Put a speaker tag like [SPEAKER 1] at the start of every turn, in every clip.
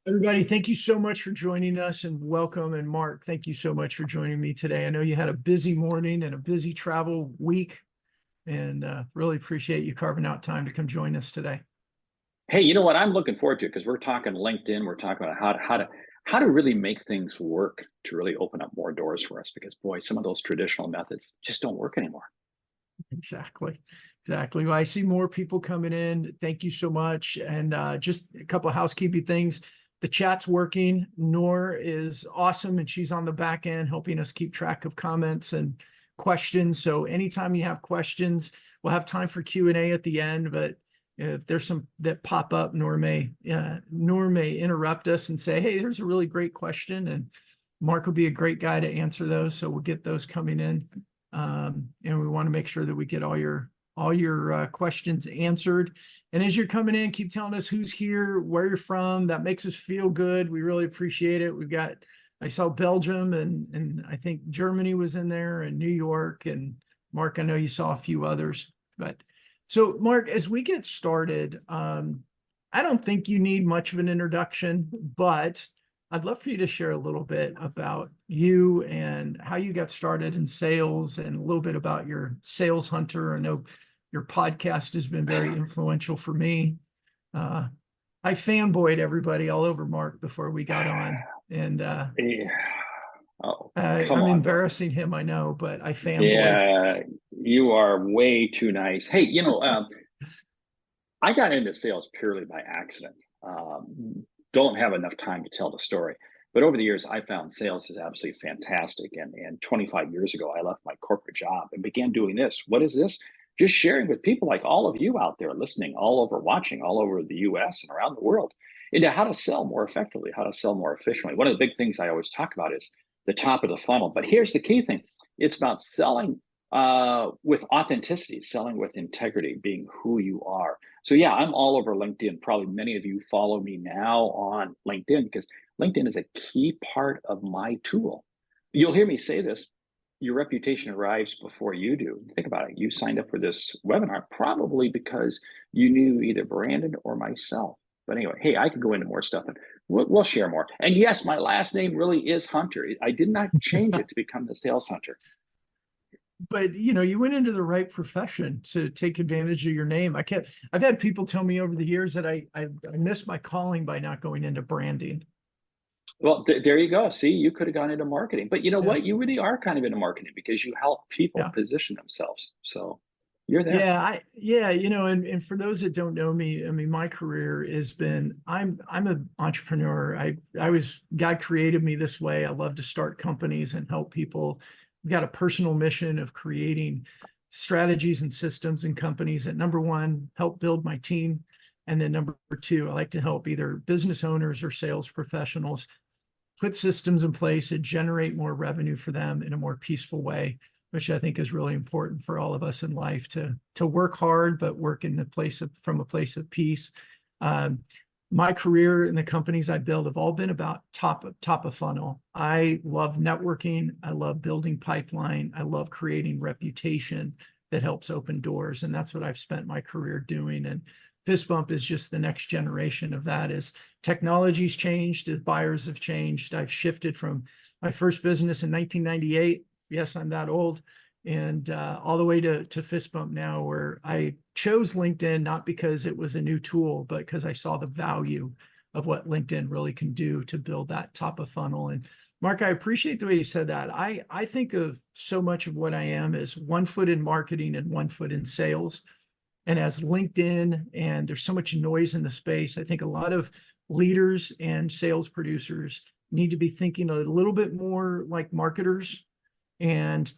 [SPEAKER 1] Everybody, thank you so much for joining us and welcome. And Mark, thank you so much for joining me today. I know you had a busy morning and a busy travel week, and really appreciate you carving out time to come join us today.
[SPEAKER 2] Hey, you know what? I'm looking forward to because we're talking LinkedIn. We're talking about how to really make things work to really open up more doors for us. Because boy, some of those traditional methods just don't work anymore.
[SPEAKER 1] Exactly. Exactly. Well, I see more people coming in. Thank you so much. And just a couple of housekeeping things. The chat's working. Noor is awesome, and she's on the back end helping us keep track of comments and questions. So anytime you have questions, we'll have time for Q&A at the end. But if there's some that pop up, Noor may interrupt us and say, "Hey, there's a really great question," and Mark will be a great guy to answer those. So we'll get those coming in. And we want to make sure that we get all your questions answered. And as you're coming in, keep telling us who's here, where you're from. That makes us feel good. We really appreciate it. I saw Belgium and I think Germany was in there, and New York, and Mark, I know you saw a few others. But so Mark, as we get started, I don't think you need much of an introduction, but I'd love for you to share a little bit about you and how you got started in sales, and a little bit about your sales hunter. I know your podcast has been very influential for me. I fanboyed everybody all over Mark before we got on, and
[SPEAKER 2] Yeah. Oh, come
[SPEAKER 1] I'm
[SPEAKER 2] on, bro.
[SPEAKER 1] embarrassing him, I know, but I fanboyed.
[SPEAKER 2] Yeah, you are way too nice. Hey, I got into sales purely by accident. Don't have enough time to tell the story. But over the years, I found sales is absolutely fantastic. And 25 years ago, I left my corporate job and began doing this. What is this? Just sharing with people like all of you out there listening, all over, watching, all over the US and around the world, into how to sell more effectively, how to sell more efficiently. One of the big things I always talk about is the top of the funnel. But here's the key thing, it's about selling with authenticity, selling with integrity, being who you are. So yeah, I'm all over LinkedIn. Probably many of you follow me now on LinkedIn because LinkedIn is a key part of my tool. You'll hear me say this, your reputation arrives before you do. Think about it. You signed up for this webinar probably because you knew either Brandon or myself. But anyway, hey, I could go into more stuff and we'll share more. And yes, my last name really is Hunter. I did not change it to become the sales hunter.
[SPEAKER 1] But you went into the right profession to take advantage of your name. I've had people tell me over the years that I missed my calling by not going into branding.
[SPEAKER 2] Well, there you go. See, you could have gone into marketing, but you know
[SPEAKER 1] Yeah.
[SPEAKER 2] what? You really are kind of into marketing because you help people
[SPEAKER 1] Yeah.
[SPEAKER 2] position themselves. So you're there.
[SPEAKER 1] Yeah, and for those that don't know me, I mean, my career has been, I'm an entrepreneur. God created me this way. I love to start companies and help people. I've got a personal mission of creating strategies and systems and companies that, number one, help build my team. And then number two, I like to help either business owners or sales professionals put systems in place that generate more revenue for them in a more peaceful way, which I think is really important for all of us in life, to work hard, but work in from a place of peace. Um, my career and the companies I build have all been about top of funnel. I love networking. I love building pipeline. I love creating reputation that helps open doors. And that's what I've spent my career doing. And Fist Bump is just the next generation of that. As technology's changed, as buyers have changed, I've shifted from my first business in 1998. Yes, I'm that old. And all the way to Fist Bump now, where I chose LinkedIn not because it was a new tool, but because I saw the value of what LinkedIn really can do to build that top of funnel. And Mark, I appreciate the way you said that. I think of so much of what I am as one foot in marketing and one foot in sales. And as LinkedIn, and there's so much noise in the space, I think a lot of leaders and sales producers need to be thinking a little bit more like marketers, and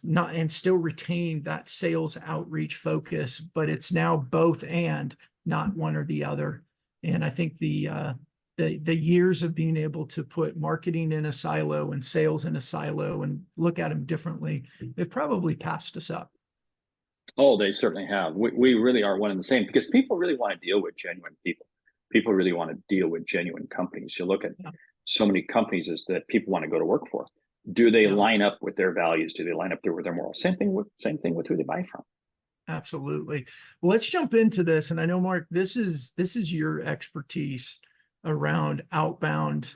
[SPEAKER 1] still retain that sales outreach focus, but it's now both and not one or the other. And I think the years of being able to put marketing in a silo and sales in a silo and look at them differently, they've probably passed us up.
[SPEAKER 2] Oh, they certainly have. We really are one and the same because people really want to deal with genuine people. People really want to deal with genuine companies. You look at
[SPEAKER 1] Yeah,
[SPEAKER 2] so many companies that people want to go to work for. Do they
[SPEAKER 1] yeah,
[SPEAKER 2] line up with their values? Do they line up there with their morals? Same thing with who they buy from.
[SPEAKER 1] absolutely. Well, let's jump into this. And I know, Mark, this is your expertise. around Outbound.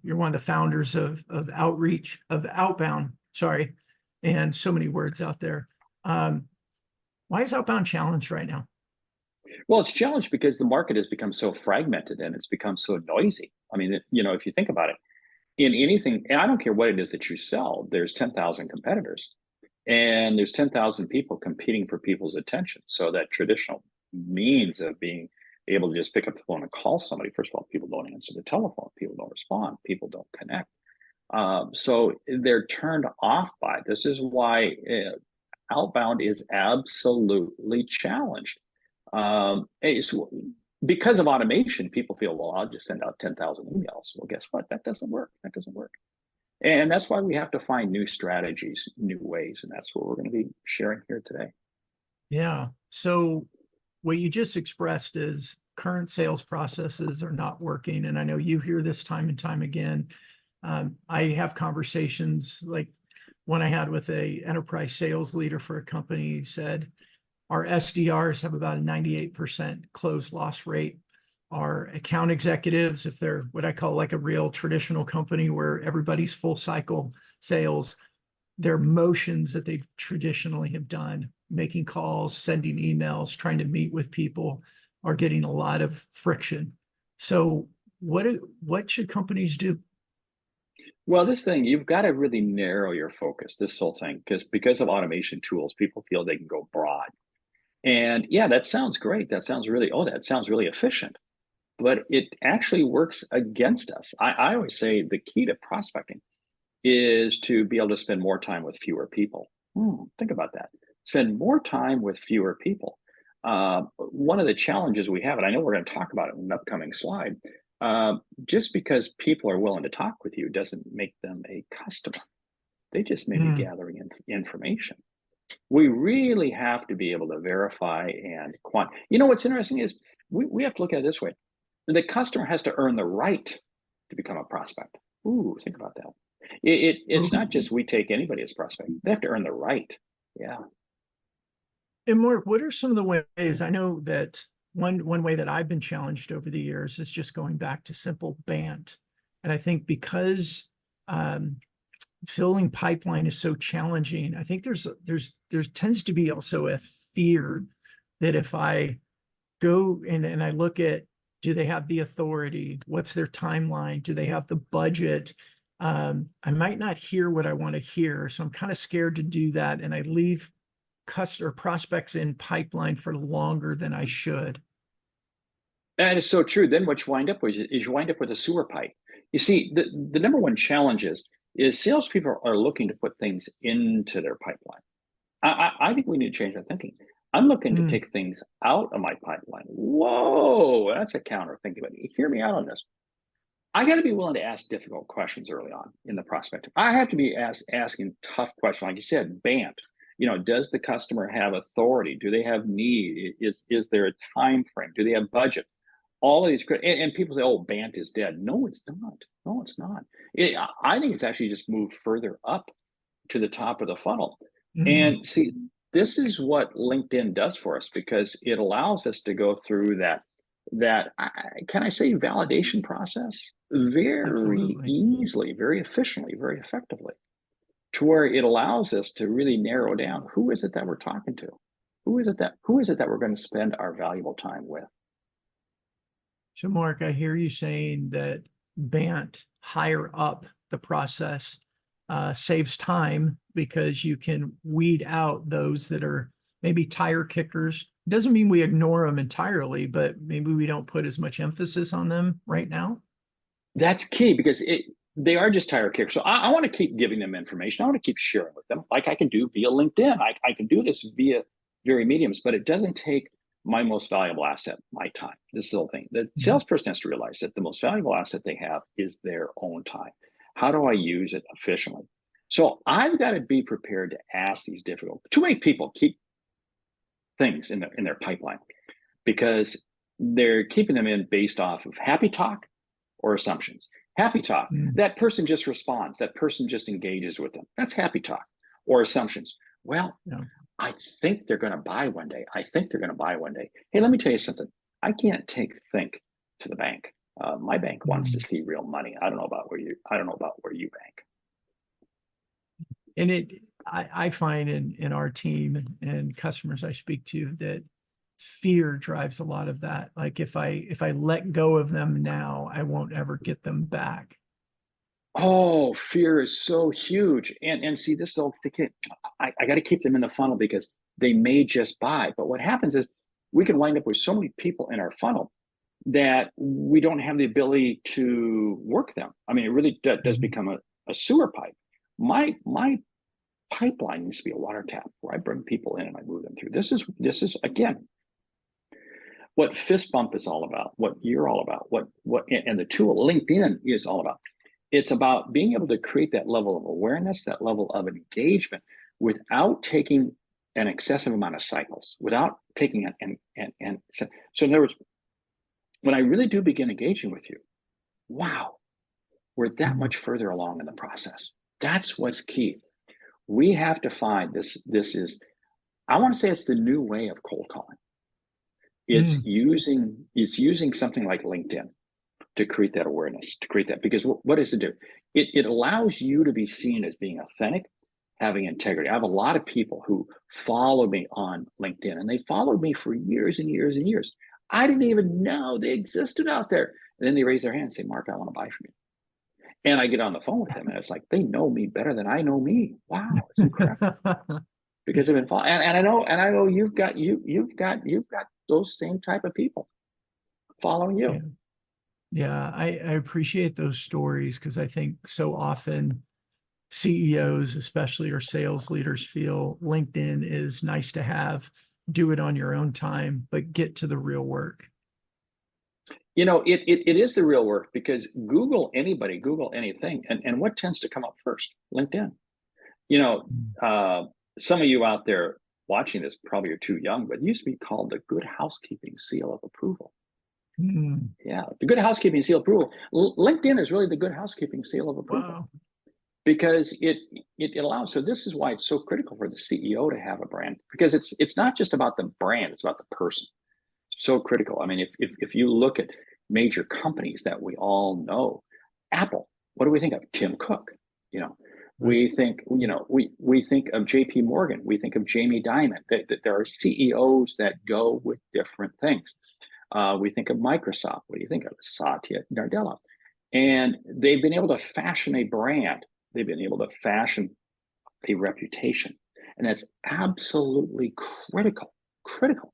[SPEAKER 1] You're one of the founders of Outbound, sorry, and so many words out there. Why is Outbound challenged right now?
[SPEAKER 2] Well, it's challenged because the market has become so fragmented and it's become so noisy. I mean, if you think about it, in anything, and I don't care what it is that you sell, there's 10,000 competitors and there's 10,000 people competing for people's attention. So that traditional means of being able to just pick up the phone and call somebody, first of all, people don't answer the telephone, people don't respond, people don't connect. So they're turned off by it. This is why Outbound is absolutely challenged. It's because of automation, people feel, well, I'll just send out 10,000 emails. Well, guess what? That doesn't work. That doesn't work. And that's why we have to find new strategies, new ways. And that's what we're going to be sharing here today.
[SPEAKER 1] Yeah. So what you just expressed is current sales processes are not working. And I know you hear this time and time again. I have conversations like one I had with a enterprise sales leader for a company. He said, our SDRs have about a 98% close loss rate. Our account executives, if they're what I call like a real traditional company where everybody's full cycle sales, their motions that they traditionally have done, making calls, sending emails, trying to meet with people, are getting a lot of friction. So what should companies do?
[SPEAKER 2] Well, this thing, you've got to really narrow your focus, this whole thing, because of automation tools, people feel they can go broad. And yeah, that sounds great. That sounds really efficient. But it actually works against us. I always say the key to prospecting is to be able to spend more time with fewer people. Think about that. Spend more time with fewer people. One of the challenges we have, and I know we're going to talk about it in an upcoming slide, just because people are willing to talk with you doesn't make them a customer. They just may be gathering information. We really have to be able to verify and what's interesting is we have to look at it this way. The customer has to earn the right to become a prospect. Ooh, think about that. It's not just we take anybody as prospect. They have to earn the right. Yeah.
[SPEAKER 1] And Mark, what are some of the ways? I know that one way that I've been challenged over the years is just going back to simple BANT. And I think because filling pipeline is so challenging, I think there tends to be also a fear that if I go and I look at, do they have the authority? What's their timeline? Do they have the budget? I might not hear what I want to hear. So I'm kind of scared to do that. And I leave customer prospects in pipeline for longer than I should.
[SPEAKER 2] That is so true. Then what you wind up with is you wind up with a sewer pipe. You see, the number one challenge is salespeople are looking to put things into their pipeline. I think we need to change our thinking. I'm looking to take things out of my pipeline. Whoa, that's a counter thinking. But hear me out on this. I got to be willing to ask difficult questions early on in the prospecting. I have to be asking tough questions. Like you said, BANT. Does the customer have authority? Do they have need? Is there a time frame? Do they have budget? All of these, and people say, "Oh, BANT is dead." No, it's not. No, it's not. I think it's actually just moved further up to the top of the funnel. And see, this is what LinkedIn does for us because it allows us to go through that can I say validation process very
[SPEAKER 1] Absolutely.
[SPEAKER 2] easily, very efficiently, very effectively, to where it allows us to really narrow down who is it that we're talking to, who is it that we're going to spend our valuable time with.
[SPEAKER 1] So Mark, I hear you saying that BANT higher up the process saves time because you can weed out those that are maybe tire kickers. Doesn't mean we ignore them entirely, but maybe we don't put as much emphasis on them right now.
[SPEAKER 2] That's key because they are just tire kickers. So I want to keep giving them information. I want to keep sharing with them, like I can do via LinkedIn. I can do this via very mediums, but it doesn't take my most valuable asset, my time. This is the whole thing. The salesperson has to realize that the most valuable asset they have is their own time. How do I use it efficiently? So I've got to be prepared to ask these difficult. Too many people keep things in their pipeline because they're keeping them in based off of happy talk or assumptions. Happy talk, that person just responds, that person just engages with them. That's happy talk. Or assumptions. Well, I think they're going to buy one day. I think they're going to buy one day. Hey, let me tell you something. I can't take think to the bank. My bank wants to
[SPEAKER 1] Mm.
[SPEAKER 2] see real money. I don't know about where you bank.
[SPEAKER 1] And I find in our team and customers I speak to that fear drives a lot of that. Like if I let go of them now, I won't ever get them back.
[SPEAKER 2] Oh, fear is so huge. And see, this is I got to keep them in the funnel because they may just buy. But what happens is we can wind up with so many people in our funnel that we don't have the ability to work them. I mean, it really does
[SPEAKER 1] Mhm.
[SPEAKER 2] become a sewer pipe. My pipeline used to be a water tap where I bring people in and I move them through. This is again what fist bump is all about, what you're all about, what and the tool LinkedIn is all about. It's about being able to create that level of awareness, that level of engagement without taking an excessive amount of cycles, without taking and so in other words, when I really do begin engaging with you, wow, we're that
[SPEAKER 1] Mhm.
[SPEAKER 2] much further along in the process. That's what's key. We have to find this. This is, I want to say it's the new way of cold calling.
[SPEAKER 1] Mm.
[SPEAKER 2] It's using something like LinkedIn to create that awareness, to create that. Because what does it do? It allows you to be seen as being authentic, having integrity. I have a lot of people who follow me on LinkedIn and they followed me for years and years and years. I didn't even know they existed out there. And then they raise their hand and say, Mark, I want to buy from you. And I get on the phone with them and it's like, they know me better than I know me. Wow, it's incredible. Because they've been following. And I know you've got those same type of people following
[SPEAKER 1] Yeah.
[SPEAKER 2] you.
[SPEAKER 1] Yeah. I appreciate those stories because I think so often CEOs, especially or sales leaders, feel LinkedIn is nice to have, do it on your own time, but get to the real work.
[SPEAKER 2] It is the real work because Google anybody, Google anything, and what tends to come up first? LinkedIn. You know, uh, some of you out there watching this probably are too young, but it used to be called the Good Housekeeping Seal of Approval.
[SPEAKER 1] Mm.
[SPEAKER 2] Yeah, the Good Housekeeping Seal of Approval. LinkedIn is really the Good Housekeeping Seal of Approval
[SPEAKER 1] Wow.
[SPEAKER 2] because it allows. So this is why it's so critical for the CEO to have a brand because it's not just about the brand; it's about the person. So critical. I mean, if you look at major companies that we all know, Apple, what do we think of? Tim Cook. You know,
[SPEAKER 1] Right.
[SPEAKER 2] we think of J.P. Morgan. We think of Jamie Dimon. That there are CEOs that go with different things. We think of Microsoft. What do you think of? Satya Nadella. And they've been able to fashion a brand. They've been able to fashion a reputation. And that's absolutely critical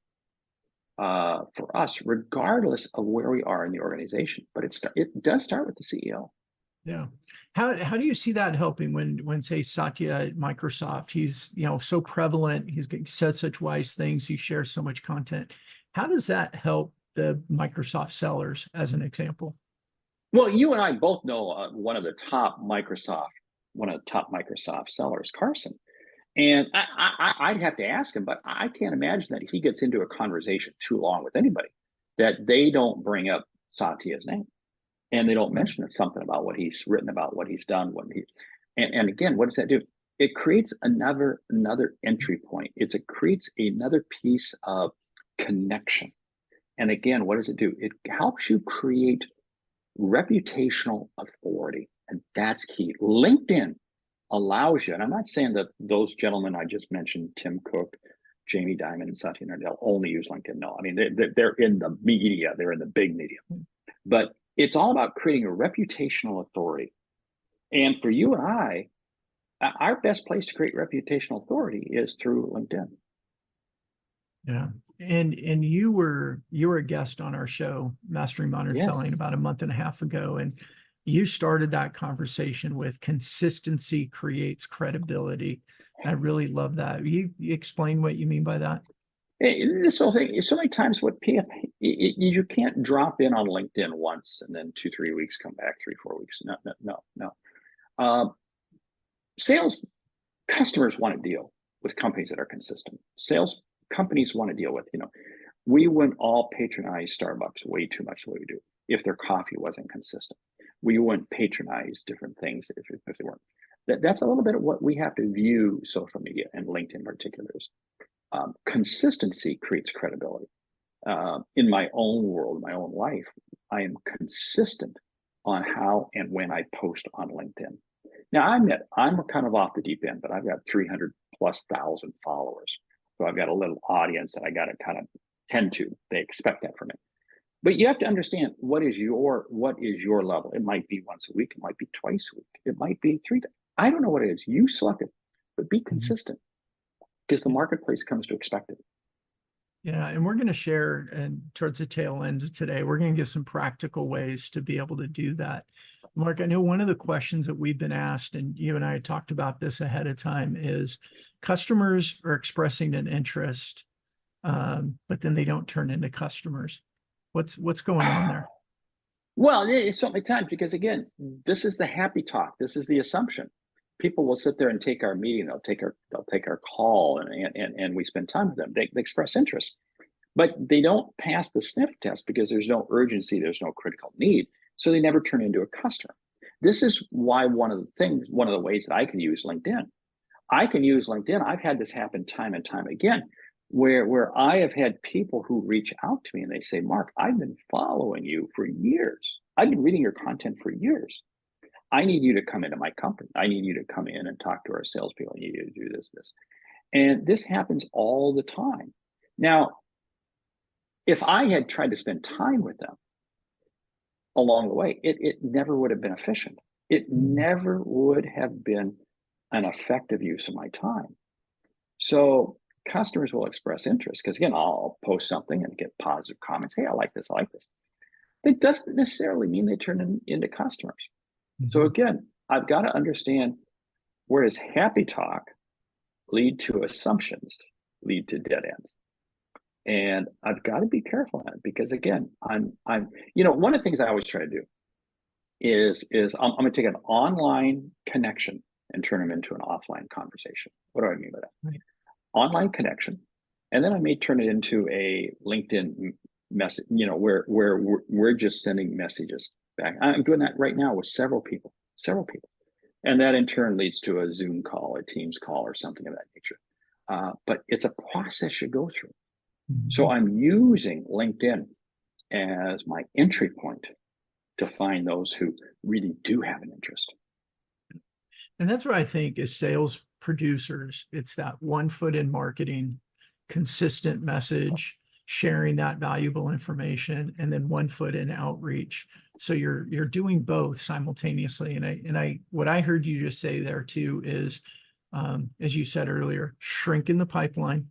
[SPEAKER 2] for us, regardless of where we are in the organization. But it does start with the CEO.
[SPEAKER 1] Yeah. How do you see that helping when say Satya at Microsoft, he's so prevalent, he says such wise things, he shares so much content. How does that help the Microsoft sellers as an example?
[SPEAKER 2] Well, you and I both know one of the top Microsoft sellers, Carson. And I'd have to ask him, but I can't imagine that he gets into a conversation too long with anybody that they don't bring up Satya's name and they don't
[SPEAKER 1] Right.
[SPEAKER 2] mention something about what he's written about, what he's done, and again, what does that do? It creates another entry point. It creates another piece of connection. And again, what does it do? It helps you create reputational authority. And that's key. LinkedIn allows you, and I'm not saying that those gentlemen I just mentioned, Tim Cook, Jamie Dimon, and Satya Nadella, only use LinkedIn. No, I mean, they're in the media, they're in the big media. But it's all about creating a reputational authority. And for you and I, our best place to create reputational authority is through LinkedIn.
[SPEAKER 1] Yeah. And you were a guest on our show, Mastering Modern Selling,
[SPEAKER 2] Yes.
[SPEAKER 1] about a month and a half ago. And you started that conversation with consistency creates credibility. I really love that. You explain what you mean by that?
[SPEAKER 2] This whole thing, so many times what people, you can't drop in on LinkedIn once and then 2, 3 weeks come back, 3, 4 weeks. No, no, no, no. Sales customers want to deal with companies that are consistent. Sales companies want to deal with, we wouldn't all patronize Starbucks way too much the way we do if their coffee wasn't consistent. We wouldn't patronize different things if they weren't. That's a little bit of what we have to view social media and LinkedIn in particular is. Consistency creates credibility. in my own world, my own life, I am consistent on how and when I post on LinkedIn. Now, I admit I'm kind of off the deep end, but I've got 300 plus thousand followers. So I've got a little audience that I got to kind of tend to. They expect that from me. But you have to understand what is your level. It might be once a week, it might be twice a week, it might be three times. I don't know what it is. You select it, but be consistent because the marketplace comes to expect it.
[SPEAKER 1] Yeah, and we're going to share, and towards the tail end of today, we're going to give some practical ways to be able to do that. Mark, I know one of the questions that we've been asked, and you and I had talked about this ahead of time, is customers are expressing an interest, but then they don't turn into customers. What's going on there?
[SPEAKER 2] Well, it's so many times because again, this is the happy talk. This is the assumption. People will sit there and take our meeting. They'll take our call, and we spend time with them. They express interest, but they don't pass the sniff test because there's no urgency. There's no critical need, so they never turn into a customer. This is why one of the ways that I can use LinkedIn. I can use LinkedIn. I've had this happen time and time again, where I have had people who reach out to me and they say, Mark, I've been following you for years. I've been reading your content for years. I need you to come into my company. I need you to come in and talk to our salespeople. I need you to do this. And this happens all the time. Now, if I had tried to spend time with them along the way, it never would have been efficient. It never would have been an effective use of my time. So customers will express interest because again, I'll post something and get positive comments. Hey, I like this. I like this. It doesn't necessarily mean they turn into customers. So again, I've got to understand, where does happy talk lead to assumptions, lead to dead ends? And I've got to be careful on it because again, I'm one of the things I always try to do is I'm going to take an online connection and turn them into an offline conversation. What do I mean by that?
[SPEAKER 1] Right.
[SPEAKER 2] Online connection, and then I may turn it into a LinkedIn message, where we're just sending messages back. I'm doing that right now with several people, and that in turn leads to a Zoom call, a Teams call, or something of that nature. But it's a process you go through. So I'm using LinkedIn as my entry point to find those who really do have an interest.
[SPEAKER 1] And that's what I think as sales producers, it's that 1 foot in marketing, consistent message, sharing that valuable information, and then 1 foot in outreach. So you're doing both simultaneously. And what I heard you just say there too is, as you said earlier, shrinking the pipeline,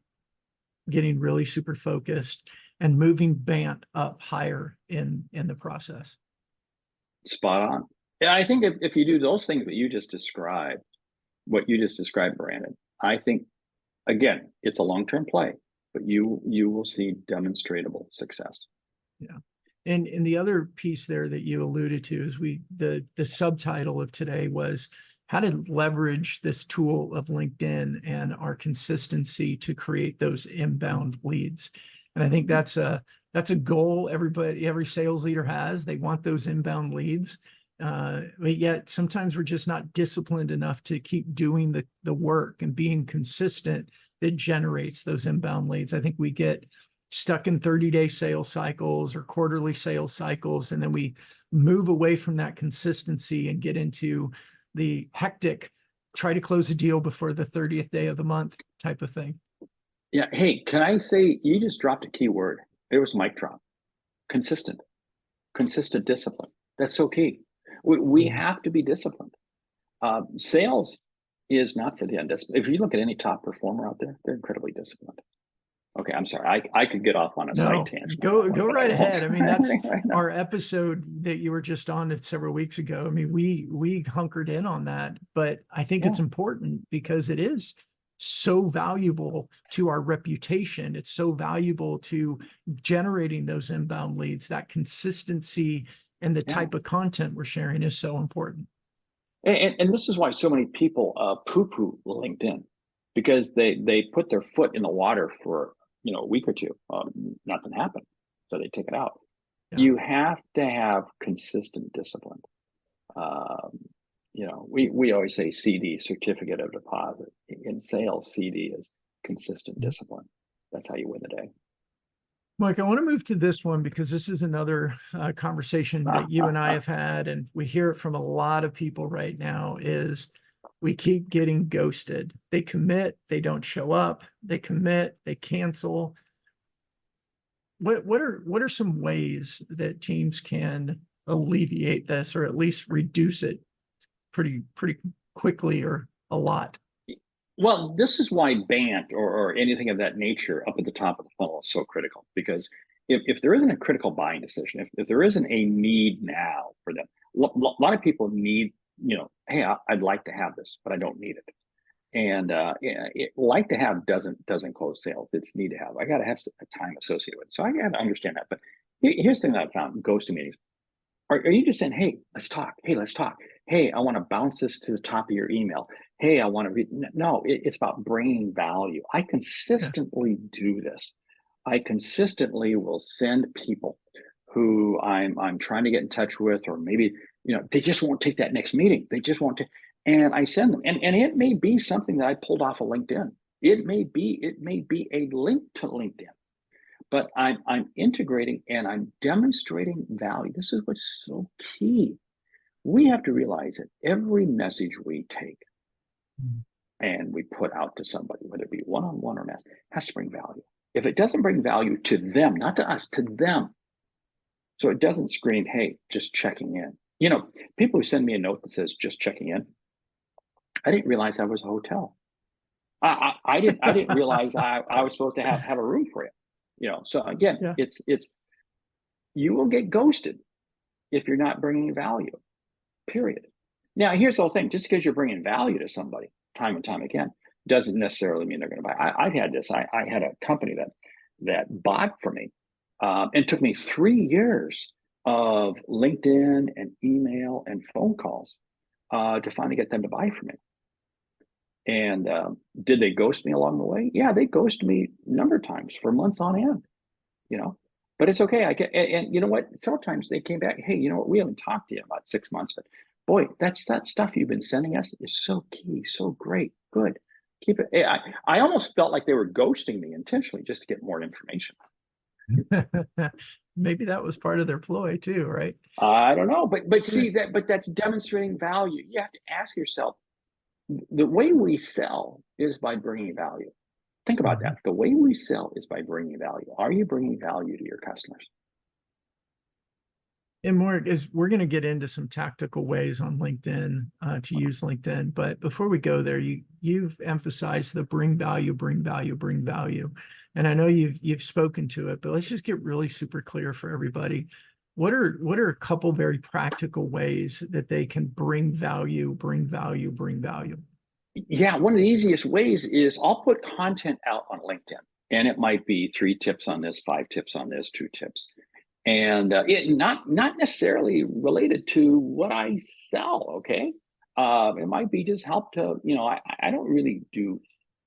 [SPEAKER 1] getting really super focused, and moving BANT up higher in the process.
[SPEAKER 2] Spot on. Yeah, I think if you do those things that you just described, Brandon, I think, again, it's a long-term play, but you will see demonstrable success.
[SPEAKER 1] Yeah. And the other piece there that you alluded to is the subtitle of today was how to leverage this tool of LinkedIn and our consistency to create those inbound leads. And I think that's a goal every sales leader has. They want those inbound leads. But yet sometimes we're just not disciplined enough to keep doing the work and being consistent that generates those inbound leads. I think we get stuck in 30-day sales cycles or quarterly sales cycles, and then we move away from that consistency and get into the hectic, try to close a deal before the 30th day of the month type of thing.
[SPEAKER 2] Yeah. Hey, can I say, you just dropped a key word. It was mic drop. Consistent discipline. That's so key. We have to be disciplined. Sales is not for the undisciplined. If you look at any top performer out there, they're incredibly disciplined. Okay, I'm sorry. I could get off on a side tangent.
[SPEAKER 1] Go right ahead. I mean, that's our episode that you were just on several weeks ago. I mean, we hunkered in on that, but I think it's important because it is so valuable to our reputation. It's so valuable to generating those inbound leads. That consistency and the type of content we're sharing is so important.
[SPEAKER 2] And this is why so many people poo-poo LinkedIn, because they put their foot in the water for a week or two, nothing happened, so they take it out. You have to have consistent discipline. We always say CD, certificate of deposit. In sales, CD is consistent discipline. That's how you win the day.
[SPEAKER 1] Mike, I want to move to this one because this is another conversation that you and I have had, and we hear it from a lot of people right now is we keep getting ghosted. They commit, they don't show up, they commit, they cancel. What are some ways that teams can alleviate this or at least reduce it pretty quickly or a lot?
[SPEAKER 2] Well, this is why BANT or anything of that nature up at the top of the funnel is so critical, because if there isn't a critical buying decision, if there isn't a need now for them, a lot of people need, hey, I'd like to have this, but I don't need it. And like to have doesn't close sales. It's need to have. I got to have a time associated with it. So I got to understand that. But here's the thing that I found: ghosting meetings. Are you just saying, hey, let's talk. Hey, let's talk. Hey, I want to bounce this to the top of your email. Hey, I want to read. No, it's about bringing value. I consistently do this. I consistently will send people who I'm trying to get in touch with, or maybe, they just won't take that next meeting. They just won't take, and I send them. And it may be something that I pulled off of LinkedIn. It may be a link to LinkedIn, but I'm integrating and I'm demonstrating value. This is what's so key. We have to realize that every message we take and we put out to somebody, whether it be one-on-one or mass, has to bring value. If it doesn't bring value to them, not to us, to them, so it doesn't scream, hey, just checking in. People who send me a note that says just checking in, I didn't realize that was a hotel. I didn't realize I was supposed to have a room for you. So again,
[SPEAKER 1] Yeah.
[SPEAKER 2] it's you will get ghosted if you're not bringing value, period. Now, here's the whole thing. Just because you're bringing value to somebody time and time again doesn't necessarily mean they're going to buy. I've had this. I had a company that bought for me, and took me 3 years of LinkedIn and email and phone calls to finally get them to buy from me. And did they ghost me along the way? Yeah, they ghosted me a number of times for months on end, but it's okay. And you know what? Several times they came back, hey, you know what? We haven't talked to you in about 6 months, but boy, that stuff you've been sending us is so key, so great, good. Keep it. I almost felt like they were ghosting me intentionally just to get more information.
[SPEAKER 1] Maybe that was part of their ploy too, right?
[SPEAKER 2] I don't know, but see that, but that's demonstrating value. You have to ask yourself, the way we sell is by bringing value. Think about that. The way we sell is by bringing value. Are you bringing value to your customers?
[SPEAKER 1] And more is we're going to get into some tactical ways on LinkedIn to use LinkedIn. But before we go there, you've emphasized the bring value, bring value, bring value. And I know you've spoken to it, but let's just get really super clear for everybody. What are a couple very practical ways that they can bring value, bring value, bring value?
[SPEAKER 2] Yeah, one of the easiest ways is I'll put content out on LinkedIn, and it might be 3 tips on this, 5 tips on this, 2 tips. And it not necessarily related to what I sell. Okay, it might be just help to I don't really do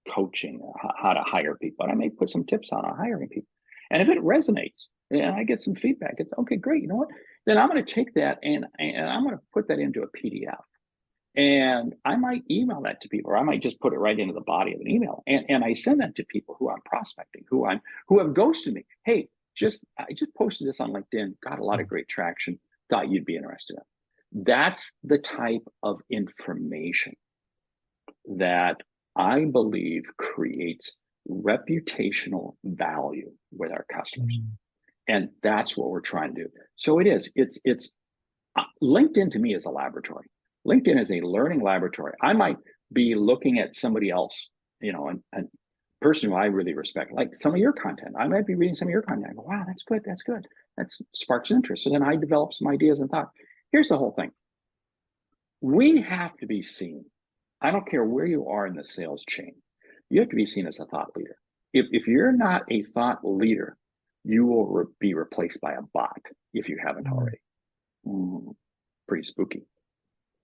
[SPEAKER 2] coaching how to hire people, but I may put some tips on hiring people. And if it resonates and I get some feedback, it's okay, great. You know what? Then I'm going to take that and I'm going to put that into a PDF. And I might email that to people, or I might just put it right into the body of an email. And I send that to people who I'm prospecting, who have ghosted me. Hey, I just posted this on LinkedIn, got a lot of great traction, thought you'd be interested in. That's the type of information that I believe creates reputational value with our customers. And that's what we're trying to do. So it's LinkedIn to me is a laboratory. LinkedIn is a learning laboratory. I might be looking at somebody else, and person who I really respect, like some of your content. I might be reading some of your content. I go, wow, that's good. That's good. That sparks interest. So then I develop some ideas and thoughts. Here's the whole thing. We have to be seen. I don't care where you are in the sales chain. You have to be seen as a thought leader. If you're not a thought leader, you will be replaced by a bot if you haven't already. Pretty spooky.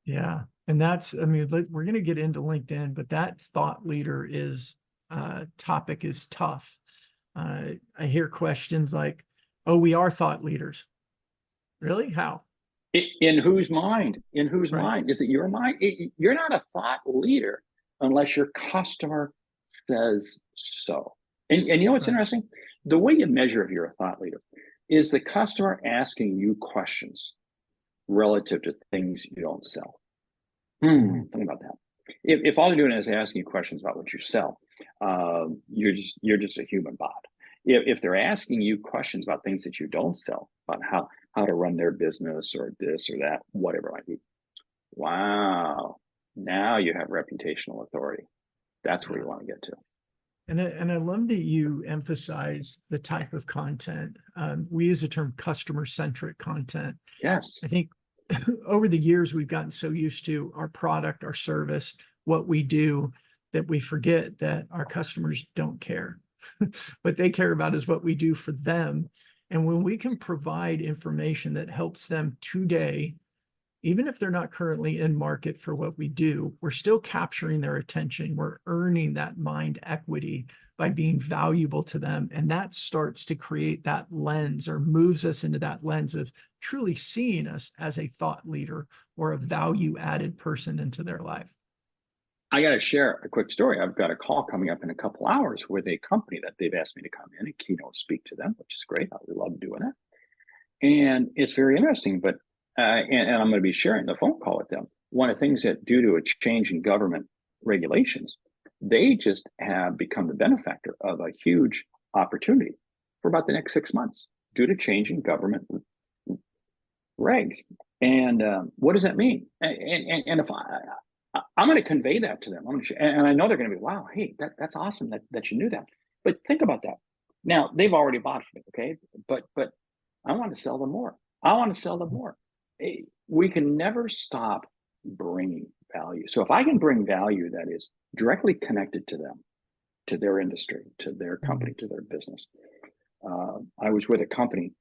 [SPEAKER 1] Yeah. And we're going to get into LinkedIn, but that thought leader topic is tough. I hear questions like, oh, we are thought leaders. Really? How?
[SPEAKER 2] In whose mind? In whose mind? Is it your mind? You're not a thought leader unless your customer says so. And you know what's interesting? the way you measure if you're a thought leader is the customer asking you questions relative to things you don't sell. Think about that. If all they're doing is asking you questions about what you sell, you're just a human bot. If they're asking you questions about things that you don't sell, about how to run their business or this or that, whatever it might be, wow, now you have reputational authority. That's where you want to get to.
[SPEAKER 1] And I love that you emphasize the type of content. We use the term customer-centric content.
[SPEAKER 2] Yes.
[SPEAKER 1] I think over the years, we've gotten so used to our product, our service, what we do, that we forget that our customers don't care. What they care about is what we do for them. And when we can provide information that helps them today, even if they're not currently in market for what we do, we're still capturing their attention. We're earning that mind equity by being valuable to them. And that starts to create that lens, or moves us into that lens of truly seeing us as a thought leader or a value added person into their life.
[SPEAKER 2] I got to share a quick story. I've got a call coming up in a couple hours with a company that they've asked me to come in and keynote speak to them, which is great. I love doing it. And it's very interesting, but and I'm going to be sharing the phone call with them. One of the things that, due to a change in government regulations, they just have become the benefactor of a huge opportunity for about the next 6 months due to changing government regs. And what does that mean? And if I'm going to convey that to them, and I know they're going to be, wow, hey, that's awesome that you knew that. But think about that. Now they've already bought from me, okay? But I want to sell them more. I want to sell them more. We can never stop bringing value. So if I can bring value that is directly connected to them, to their industry, to their company, to their business. I was with a company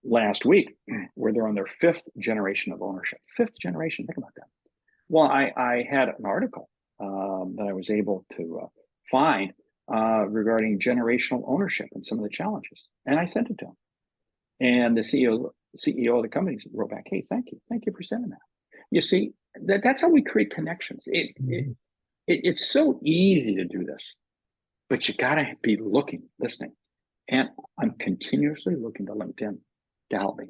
[SPEAKER 2] last week where they're on their 5th generation of ownership. 5th generation, think about that. Well, I had an article that I was able to find regarding generational ownership and some of the challenges, and I sent it to them. And the CEO of the company wrote back, "Hey, thank you for sending that." You see, that's how we create connections. It's so easy to do this, but you gotta be listening. And I'm continuously looking to LinkedIn to help me.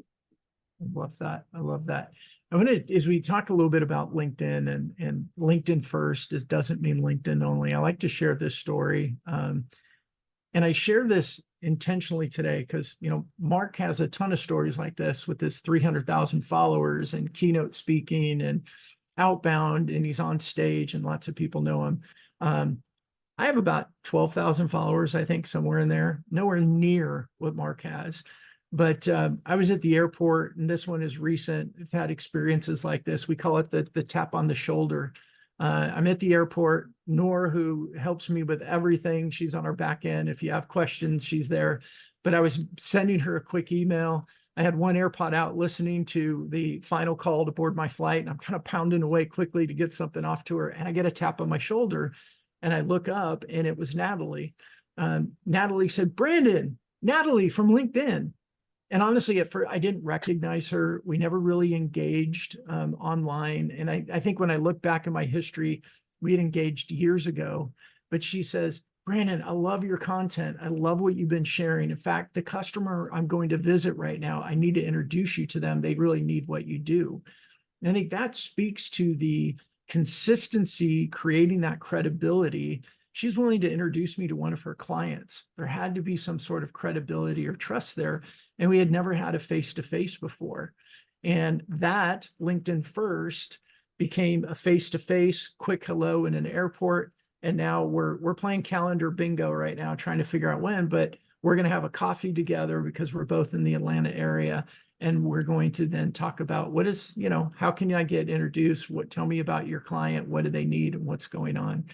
[SPEAKER 1] I love that. I love that. I want to, as we talk a little bit about LinkedIn and LinkedIn first, this doesn't mean LinkedIn only. I like to share this story. And I share this intentionally today because, you know, Mark has a ton of stories like this with his 300,000 followers and keynote speaking and Outbound, and he's on stage and lots of people know him. I have about 12,000 followers, I think, somewhere in there, nowhere near what Mark has. But I was at the airport, and this one is recent. I've had experiences like this. We call it the tap on the shoulder. I'm at the airport. Nor, who helps me with everything, she's on our back end. If you have questions, she's there. But I was sending her a quick email. I had one AirPod out listening to the final call to board my flight, and I'm kind of pounding away quickly to get something off to her. And I get a tap on my shoulder, and I look up, and it was Natalie. Natalie said, "Brandon, Natalie from LinkedIn." And honestly, at first, I didn't recognize her. We never really engaged online. And I think when I look back in my history, we had engaged years ago. But she says, "Brandon, I love your content. I love what you've been sharing. In fact, the customer I'm going to visit right now, I need to introduce you to them. They really need what you do." And I think that speaks to the consistency, creating that credibility. She's willing to introduce me to one of her clients. There had to be some sort of credibility or trust there. And we had never had a face-to-face before. And that LinkedIn first became a face-to-face, quick hello in an airport. And now we're playing calendar bingo right now, trying to figure out when, but we're going to have a coffee together because we're both in the Atlanta area. And we're going to then talk about what is, you know, how can I get introduced? Tell me about your client. What do they need and what's going on?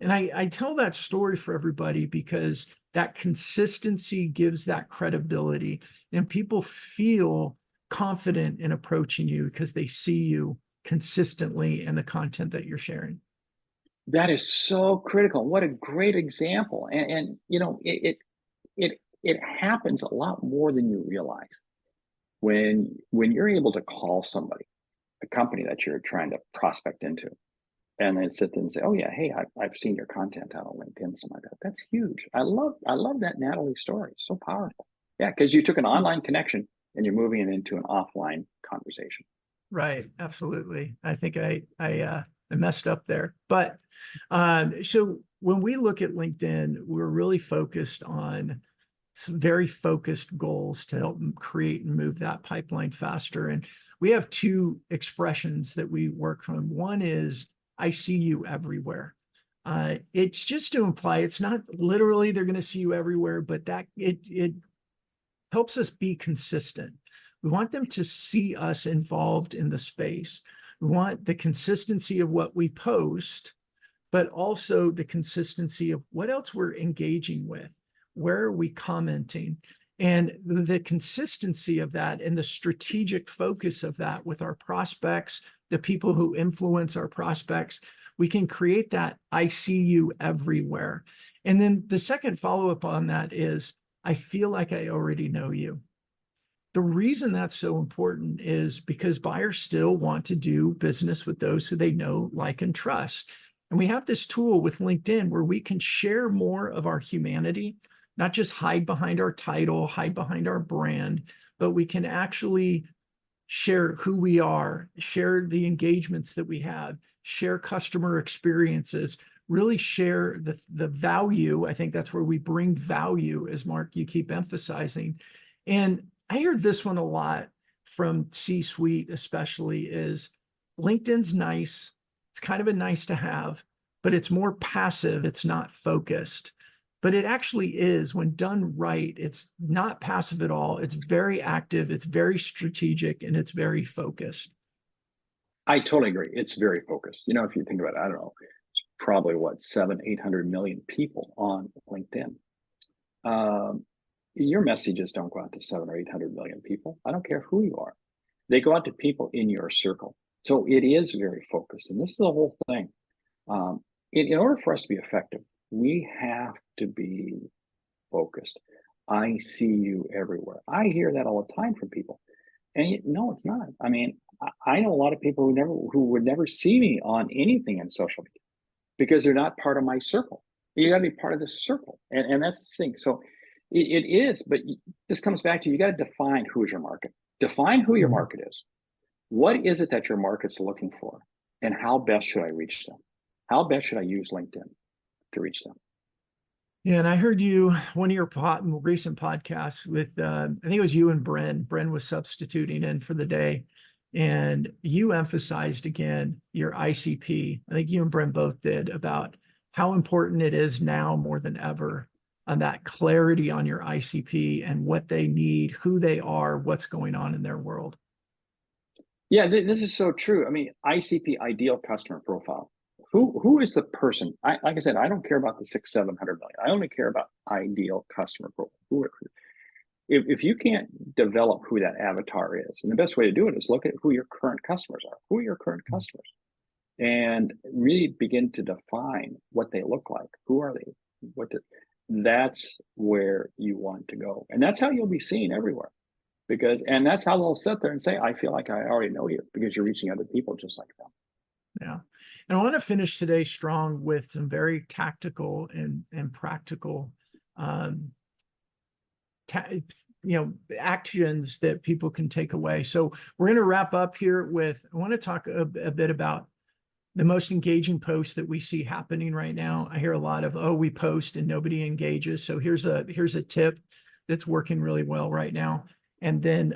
[SPEAKER 1] And I tell that story for everybody because that consistency gives that credibility, and people feel confident in approaching you because they see you consistently and the content that you're sharing.
[SPEAKER 2] That is so critical. What a great example. And you know, it happens a lot more than you realize when you're able to call somebody, a company that you're trying to prospect into, and then sit there and say, "Oh yeah, hey, I've seen your content out on LinkedIn and something like that." That's huge. I love that Natalie story. So powerful. Yeah, because you took an online connection and you're moving it into an offline conversation.
[SPEAKER 1] Right, absolutely. I think I messed up there. But so when we look at LinkedIn, we're really focused on some very focused goals to help create and move that pipeline faster. And we have two expressions that we work from. One is, I see you everywhere. It's just to imply it's not literally they're going to see you everywhere, but that it helps us be consistent. We want them to see us involved in the space. We want the consistency of what we post, but also the consistency of what else we're engaging with. Where are we commenting? And the consistency of that and the strategic focus of that with our prospects, the people who influence our prospects, we can create that I see you everywhere. And then the second follow-up on that is, I feel like I already know you. The reason that's so important is because buyers still want to do business with those who they know, like, and trust. And we have this tool with LinkedIn where we can share more of our humanity, not just hide behind our title, hide behind our brand, but we can actually share who we are, share the engagements that we have, share customer experiences, really share the value. I think that's where we bring value, as Mark, you keep emphasizing. And I heard this one a lot from C-suite, especially, is LinkedIn's nice. It's kind of a nice to have, but it's more passive. It's not focused. But it actually is, when done right, it's not passive at all. It's very active, it's very strategic, and it's very focused.
[SPEAKER 2] I totally agree. It's very focused. You know, if you think about it, I don't know, it's probably what, 700-800 million people on LinkedIn. Your messages don't go out to 700 or 800 million people. I don't care who you are. They go out to people in your circle. So it is very focused. And this is the whole thing. In order for us to be effective, we have to be focused. I see you everywhere. I hear that all the time from people. And no, it's not. I mean, I know a lot of people who would never see me on anything in social media because they're not part of my circle. You got to be part of the circle. And that's the thing. So it is, but this comes back to, you got to define who is your market. Define who your market is. What is it that your market's looking for? And how best should I reach them? How best should I use LinkedIn to reach them?
[SPEAKER 1] Yeah, and I heard you, one of your recent podcasts with, I think it was you and Bren. Bren was substituting in for the day. And you emphasized again your ICP. I think you and Bren both did, about how important it is now more than ever on that clarity on your ICP and what they need, who they are, what's going on in their world.
[SPEAKER 2] Yeah, this is so true. I mean, ICP, ideal customer profile. Who is the person? Like I said, I don't care about the 600-700 million. I only care about ideal customer profile. If you can't develop who that avatar is, and the best way to do it is look at who your current customers are. Who are your current customers? And really begin to define what they look like. Who are they? That's where you want to go. And that's how you'll be seen everywhere. And that's how they'll sit there and say, I feel like I already know you, because you're reaching other people just like them.
[SPEAKER 1] Yeah. And I want to finish today strong with some very tactical and practical actions that people can take away. So we're going to wrap up here with, I want to talk a bit about the most engaging posts that we see happening right now. I hear a lot of, oh, we post and nobody engages. So here's a tip that's working really well right now. And then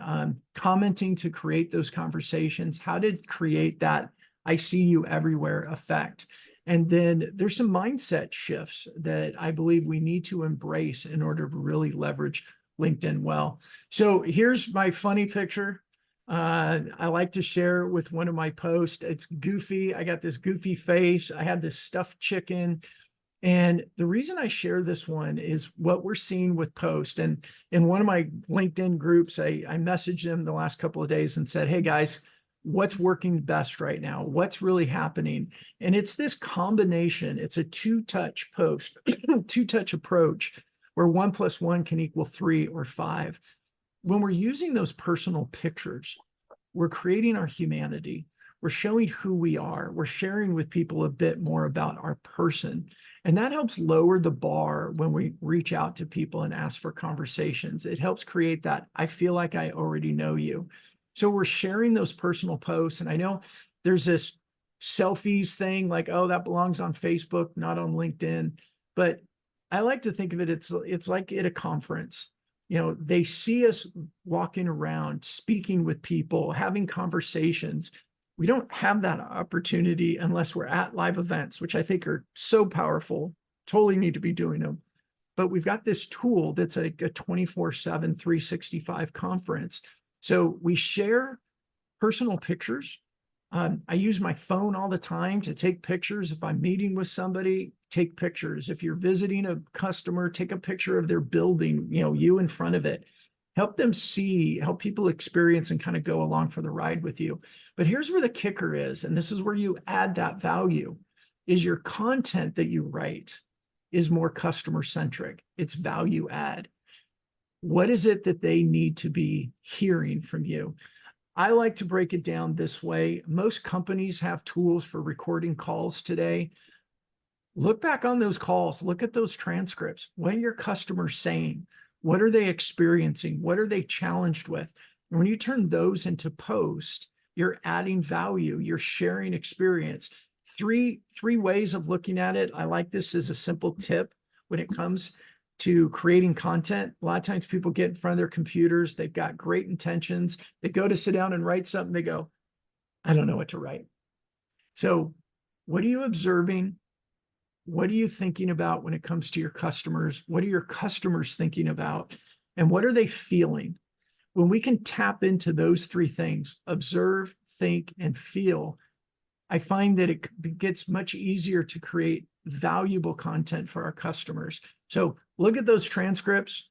[SPEAKER 1] commenting to create those conversations, how to create that I see you everywhere effect. And then there's some mindset shifts that I believe we need to embrace in order to really leverage LinkedIn well. So here's my funny picture. I like to share with one of my posts. It's goofy. I got this goofy face. I had this stuffed chicken. And the reason I share this one is what we're seeing with posts. And in one of my LinkedIn groups, I messaged them the last couple of days and said, hey guys, what's working best right now? What's really happening? And it's this combination. It's a two-touch post, two-touch approach, where 1 + 1 can equal 3 or 5. When we're using those personal pictures, we're creating our humanity. we're showing who we are. We're sharing with people a bit more about our person. And that helps lower the bar when we reach out to people and ask for conversations. It helps create that, I feel like I already know you. So we're sharing those personal posts. And I know there's this selfies thing like, oh, that belongs on Facebook, not on LinkedIn. But I like to think of it, it's like at a conference. They see us walking around, speaking with people, having conversations. We don't have that opportunity unless we're at live events, which I think are so powerful, totally need to be doing them. But we've got this tool that's a 24/7, 365 conference. So we share personal pictures. I use my phone all the time to take pictures. If I'm meeting with somebody, take pictures. If you're visiting a customer, take a picture of their building, you in front of it. Help them see, help people experience and kind of go along for the ride with you. But here's where the kicker is, and this is where you add that value, is your content that you write is more customer centric. It's value add. What is it that they need to be hearing from you? I like to break it down this way. Most companies have tools for recording calls today. Look back on those calls, look at those transcripts. What are your customers saying? What are they experiencing? What are they challenged with? And when you turn those into post, you're adding value, you're sharing experience. Three ways of looking at it. I like this as a simple tip when it comes to creating content. A lot of times people get in front of their computers, they've got great intentions. They go to sit down and write something, they go, I don't know what to write. So what are you observing? What are you thinking about when it comes to your customers? What are your customers thinking about? And what are they feeling? When we can tap into those three things, observe, think, and feel, I find that it gets much easier to create valuable content for our customers. So look at those transcripts,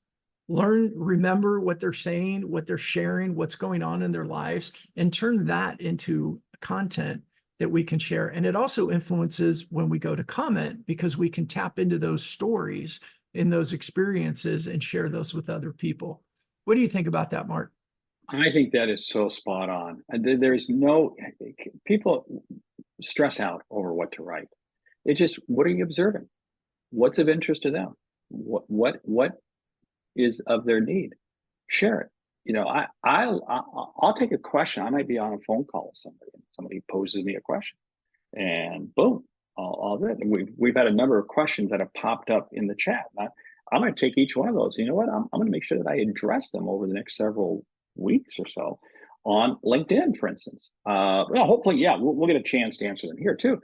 [SPEAKER 1] remember what they're saying, what they're sharing, what's going on in their lives, and turn that into content that we can share. And it also influences when we go to comment, because we can tap into those stories in those experiences and share those with other people. What do you think about that, Mark?
[SPEAKER 2] I think that is so spot on. And there's no, people stress out over what to write. It's just, what are you observing? What's of interest to them? What is of their need? Share it. I'll take a question. I might be on a phone call with somebody, and somebody poses me a question, and boom, all good. And we've had a number of questions that have popped up in the chat. I'm going to take each one of those. You know what? I'm going to make sure that I address them over the next several weeks or so on LinkedIn, for instance. Hopefully, yeah, we'll get a chance to answer them here too.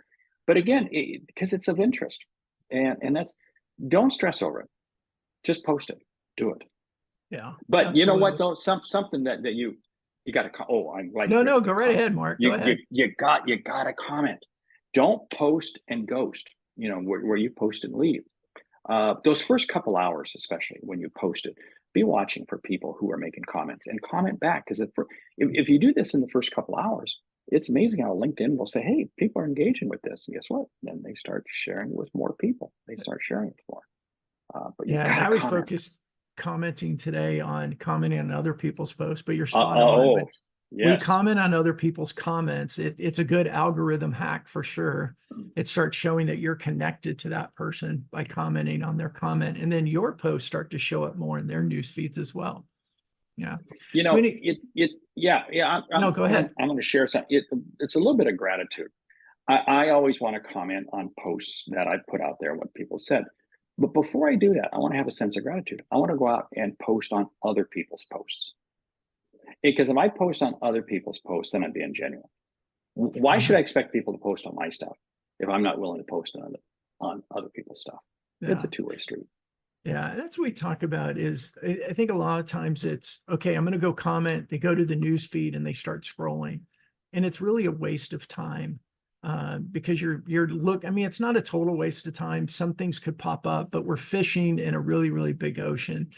[SPEAKER 2] But again, because it's of interest, and that's, don't stress over it. Just post it. Do it.
[SPEAKER 1] Yeah.
[SPEAKER 2] But
[SPEAKER 1] absolutely.
[SPEAKER 2] you know what? Though something that you got to. Oh, I'm glad.
[SPEAKER 1] No, go right ahead, Mark. Go ahead.
[SPEAKER 2] You got to comment. Don't post and ghost. Where you post and leave. Those first couple hours, especially when you post it, be watching for people who are making comments and comment back. Because if you do this in the first couple hours, it's amazing how LinkedIn will say, "Hey, people are engaging with this," and guess what? Then they start sharing it with more people. They start sharing it more. But
[SPEAKER 1] yeah, and I was focused commenting today on commenting on other people's posts, but you're spot on. Yes. We comment on other people's comments. It's a good algorithm hack for sure. It starts showing that you're connected to that person by commenting on their comment, and then your posts start to show up more in their news feeds as well. Yeah,
[SPEAKER 2] no, go
[SPEAKER 1] ahead.
[SPEAKER 2] I'm going to share something. It's a little bit of gratitude. I always want to comment on posts that I put out there, what people said. But before I do that, I want to have a sense of gratitude. I want to go out and post on other people's posts. Because if I post on other people's posts, then I'm being genuine. Why should I expect people to post on my stuff if I'm not willing to post on other people's stuff? Yeah. It's a two-way street.
[SPEAKER 1] Yeah, that's what we talk about is, I think a lot of times it's, okay, I'm going to go comment. They go to the news feed and they start scrolling. And it's really a waste of time. Because it's not a total waste of time. Some things could pop up, but we're fishing in a really, really big ocean.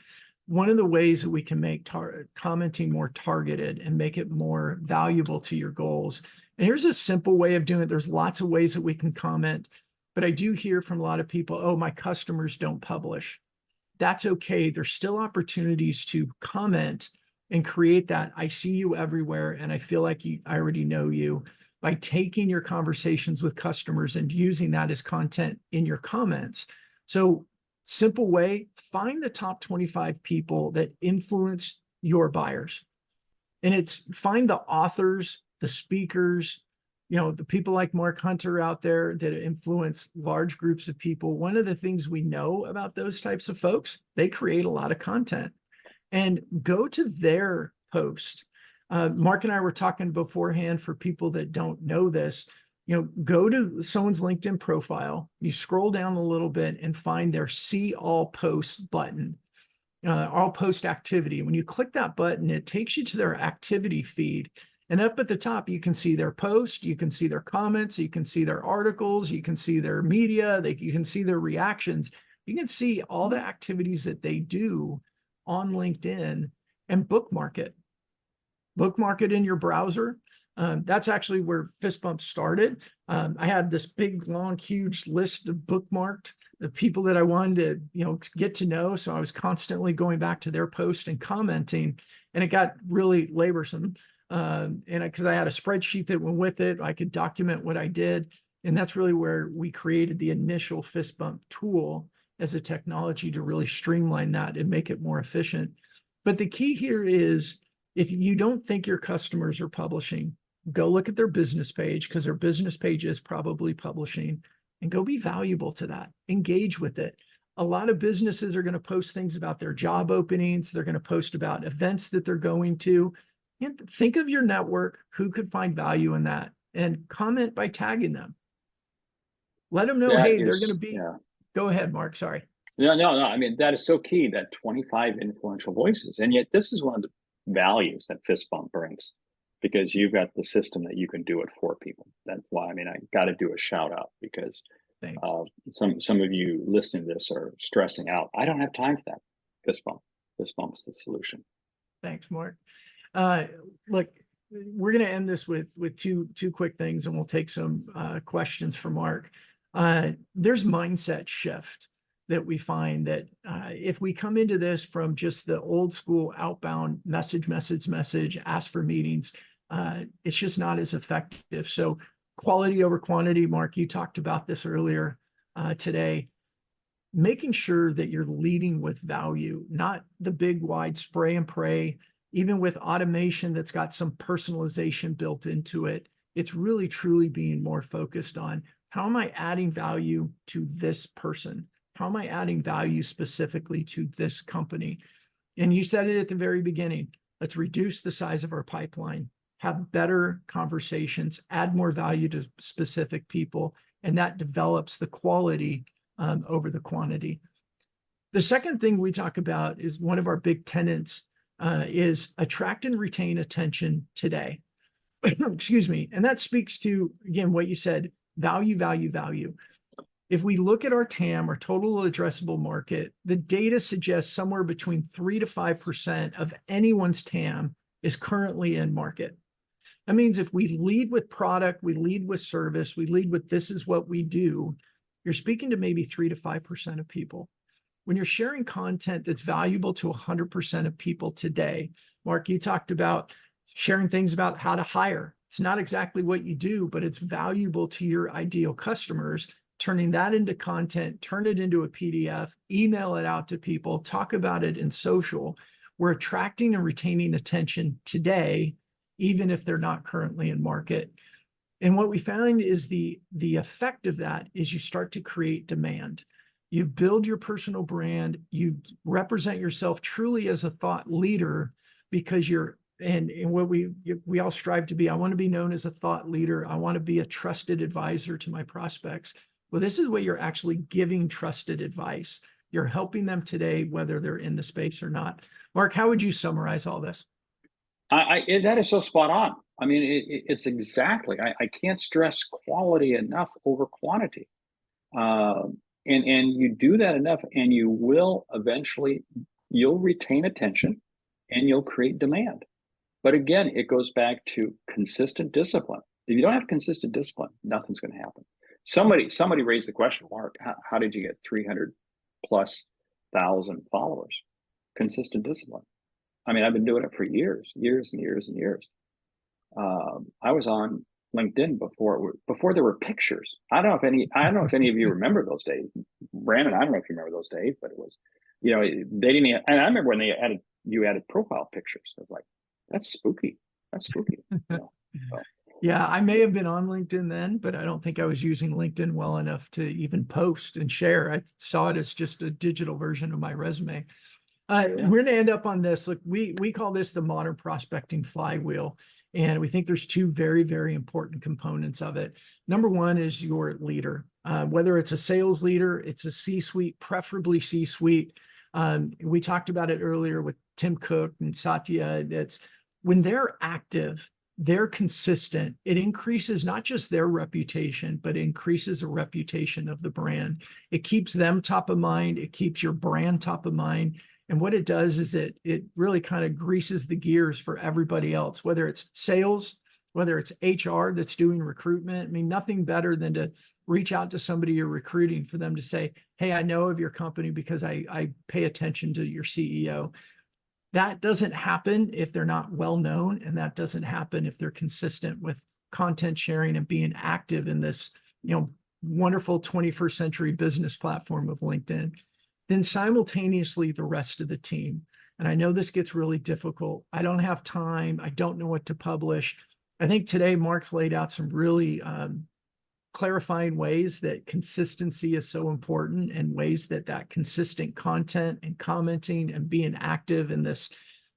[SPEAKER 1] One of the ways that we can make commenting more targeted and make it more valuable to your goals. And here's a simple way of doing it. There's lots of ways that we can comment, but I do hear from a lot of people, oh, my customers don't publish. That's okay. There's still opportunities to comment and create that I see you everywhere and I feel like I already know you, by taking your conversations with customers and using that as content in your comments. So simple way, find the top 25 people that influence your buyers. And it's find the authors, the speakers, the people like Mark Hunter out there that influence large groups of people. One of the things we know about those types of folks, they create a lot of content. And go to their post. Mark and I were talking beforehand for people that don't know this, go to someone's LinkedIn profile, you scroll down a little bit and find their see all posts button, all post activity. When you click that button, it takes you to their activity feed. And up at the top, you can see their post, you can see their comments, you can see their articles, you can see their media, you can see their reactions. You can see all the activities that they do on LinkedIn and bookmark it. Bookmark it in your browser. That's actually where Fist Bump started. I had this big, long, huge list of bookmarked the people that I wanted to, get to know. So I was constantly going back to their post and commenting, and it got really laborsome. And because I had a spreadsheet that went with it, I could document what I did. And that's really where we created the initial Fist Bump tool as a technology to really streamline that and make it more efficient. But the key here is, if you don't think your customers are publishing, go look at their business page, because their business page is probably publishing, and go be valuable to that. Engage with it. A lot of businesses are going to post things about their job openings. They're going to post about events that they're going to. And think of your network, who could find value in that, and comment by tagging them. Let them know, hey, they're going to be.
[SPEAKER 2] Yeah.
[SPEAKER 1] Go ahead, Mark. Sorry.
[SPEAKER 2] No. I mean, that is so key, that 25 influential voices. And yet this is one of the values that Fist Bump brings, because you've got the system that you can do it for people. That's why, I mean, I got to do a shout out, because some of you listening to this are stressing out. I don't have time for that. Fist Bump's the solution.
[SPEAKER 1] Thanks, Mark. Look, we're going to end this with two quick things, and we'll take some questions for Mark. There's mindset shift that we find that if we come into this from just the old school outbound message, ask for meetings, it's just not as effective. So quality over quantity, Mark, you talked about this earlier today. Making sure that you're leading with value, not the big wide spray and pray, even with automation that's got some personalization built into it. It's really truly being more focused on, how am I adding value to this person? How am I adding value specifically to this company? And you said it at the very beginning. Let's reduce the size of our pipeline, have better conversations, add more value to specific people, and that develops the quality over the quantity. The second thing we talk about is one of our big tenets is attract and retain attention today. Excuse me. And that speaks to, again, what you said, value. If we look at our TAM, our total addressable market, the data suggests somewhere between 3 to 5% of anyone's TAM is currently in market. That means if we lead with product, we lead with service, we lead with this is what we do, you're speaking to maybe 3 to 5% of people. When you're sharing content that's valuable to 100% of people today, Mark, you talked about sharing things about how to hire. It's not exactly what you do, but it's valuable to your ideal customers. Turning that into content, turn it into a PDF, email it out to people, talk about it in social. We're attracting and retaining attention today, even if they're not currently in market. And what we find is the effect of that is you start to create demand. You build your personal brand, you represent yourself truly as a thought leader, because you're, and what we all strive to be. I want to be known as a thought leader. I want to be a trusted advisor to my prospects. Well, this is where you're actually giving trusted advice. You're helping them today, whether they're in the space or not. Mark, how would you summarize all this?
[SPEAKER 2] That is so spot on. I mean, it's exactly, I can't stress quality enough over quantity. And you do that enough, and you will eventually, you'll retain attention and you'll create demand. But again, it goes back to consistent discipline. If you don't have consistent discipline, nothing's going to happen. Somebody raised the question, Mark, how did you get 300+ thousand followers? Consistent discipline. I mean, I've been doing it for years. I was on LinkedIn before there were pictures. I don't know if any of you remember those days. Brandon, I don't know if you remember those days, but it was, they didn't. And I remember when you added profile pictures. I was like, that's spooky. That's spooky. So.
[SPEAKER 1] Yeah, I may have been on LinkedIn then, but I don't think I was using LinkedIn well enough to even post and share. I saw it as just a digital version of my resume.
[SPEAKER 2] Yeah.
[SPEAKER 1] We're going to end up on this. Look, we call this the modern prospecting flywheel. And we think there's two very, very important components of it. Number one is your leader, whether it's a sales leader, it's a C-suite, preferably C-suite. We talked about it earlier with Tim Cook and Satya. That's when they're active, they're consistent. It increases not just their reputation, but it increases the reputation of the brand. It keeps them top of mind. It keeps your brand top of mind. And what it does is it really kind of greases the gears for everybody else, whether it's sales, whether it's HR that's doing recruitment. I mean, nothing better than to reach out to somebody you're recruiting for them to say, hey, I know of your company because I pay attention to your CEO. That doesn't happen if they're not well known, and that doesn't happen if they're consistent with content sharing and being active in this, wonderful 21st century business platform of LinkedIn. Then simultaneously the rest of the team. And I know this gets really difficult. I don't have time. I don't know what to publish. I think today Mark's laid out some really clarifying ways that consistency is so important, and ways that consistent content and commenting and being active in this.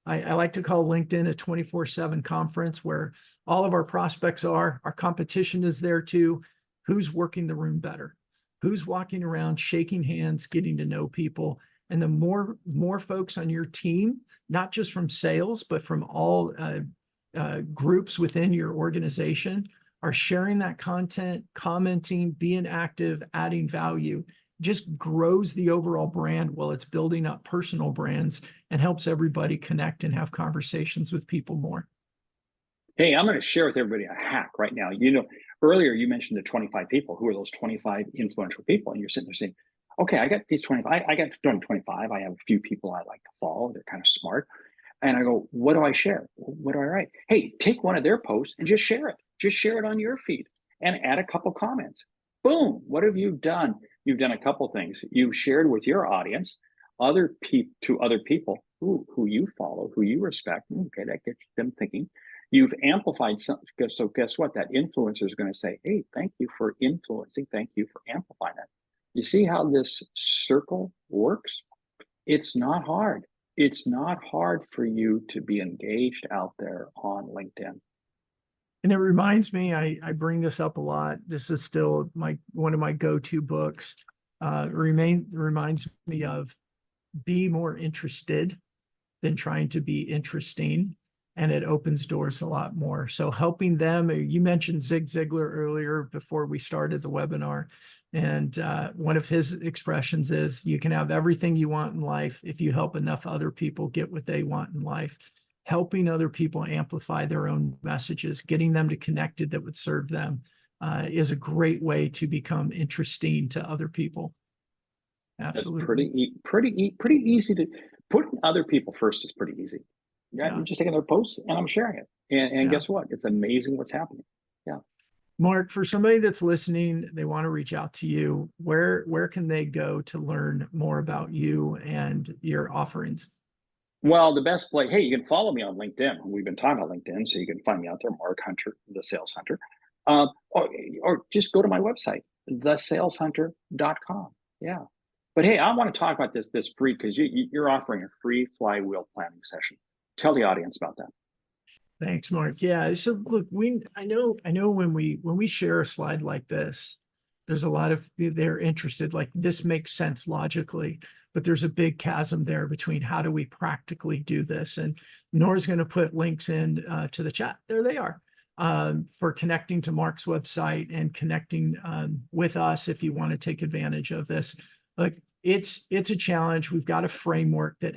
[SPEAKER 1] I like to call LinkedIn a 24/7 conference where all of our prospects are, our competition is there too. Who's working the room better? Who's walking around, shaking hands, getting to know people? And the more folks on your team, not just from sales, but from all groups within your organization, are sharing that content, commenting, being active, adding value, just grows the overall brand while it's building up personal brands and helps everybody connect and have conversations with people more.
[SPEAKER 2] Hey, I'm going to share with everybody a hack right now. Earlier you mentioned the 25 people. Who are those 25 influential people? And you're sitting there saying, okay, I got these 25. I got 25. I have a few people I like to follow. They're kind of smart. And I go, what do I share? What do I write? Hey, take one of their posts and just share it. Just share it on your feed and add a couple comments. Boom. What have you done? You've done a couple things. You've shared with your audience, to other people who you follow, who you respect. Okay, that gets them thinking. You've amplified something. So guess what? That influencer is going to say, hey, thank you for influencing. Thank you for amplifying that. You see how this circle works? It's not hard. It's not hard for you to be engaged out there on LinkedIn.
[SPEAKER 1] And it reminds me, I bring this up a lot. This is still one of my go-to books. Reminds me of be more interested than trying to be interesting. And it opens doors a lot more. So helping them, you mentioned Zig Ziglar earlier before we started the webinar. And one of his expressions is, you can have everything you want in life if you help enough other people get what they want in life. Helping other people amplify their own messages, getting them to connected that would serve them is a great way to become interesting to other people. Absolutely.
[SPEAKER 2] That's pretty easy to put other people first is pretty easy. Yeah. I'm just taking their posts and I'm sharing it. And guess what? It's amazing what's happening. Yeah.
[SPEAKER 1] Mark, for somebody that's listening, they want to reach out to you. Where can they go to learn more about you and your offerings?
[SPEAKER 2] Well, the best place, hey, you can follow me on LinkedIn. We've been talking about LinkedIn, so you can find me out there, Mark Hunter, the Sales Hunter. Or just go to my website, thesaleshunter.com. Yeah. But hey, I want to talk about this free, because you're offering a free flywheel planning session. Tell the audience about that.
[SPEAKER 1] Thanks, Mark. Yeah. So look, I know when we share a slide like this, there's a lot of, they're interested, like this makes sense logically, but there's a big chasm there between how do we practically do this? And Nora's going to put links in to the chat. There they are, for connecting to Mark's website and connecting with us if you want to take advantage of this. Like it's a challenge. We've got a framework that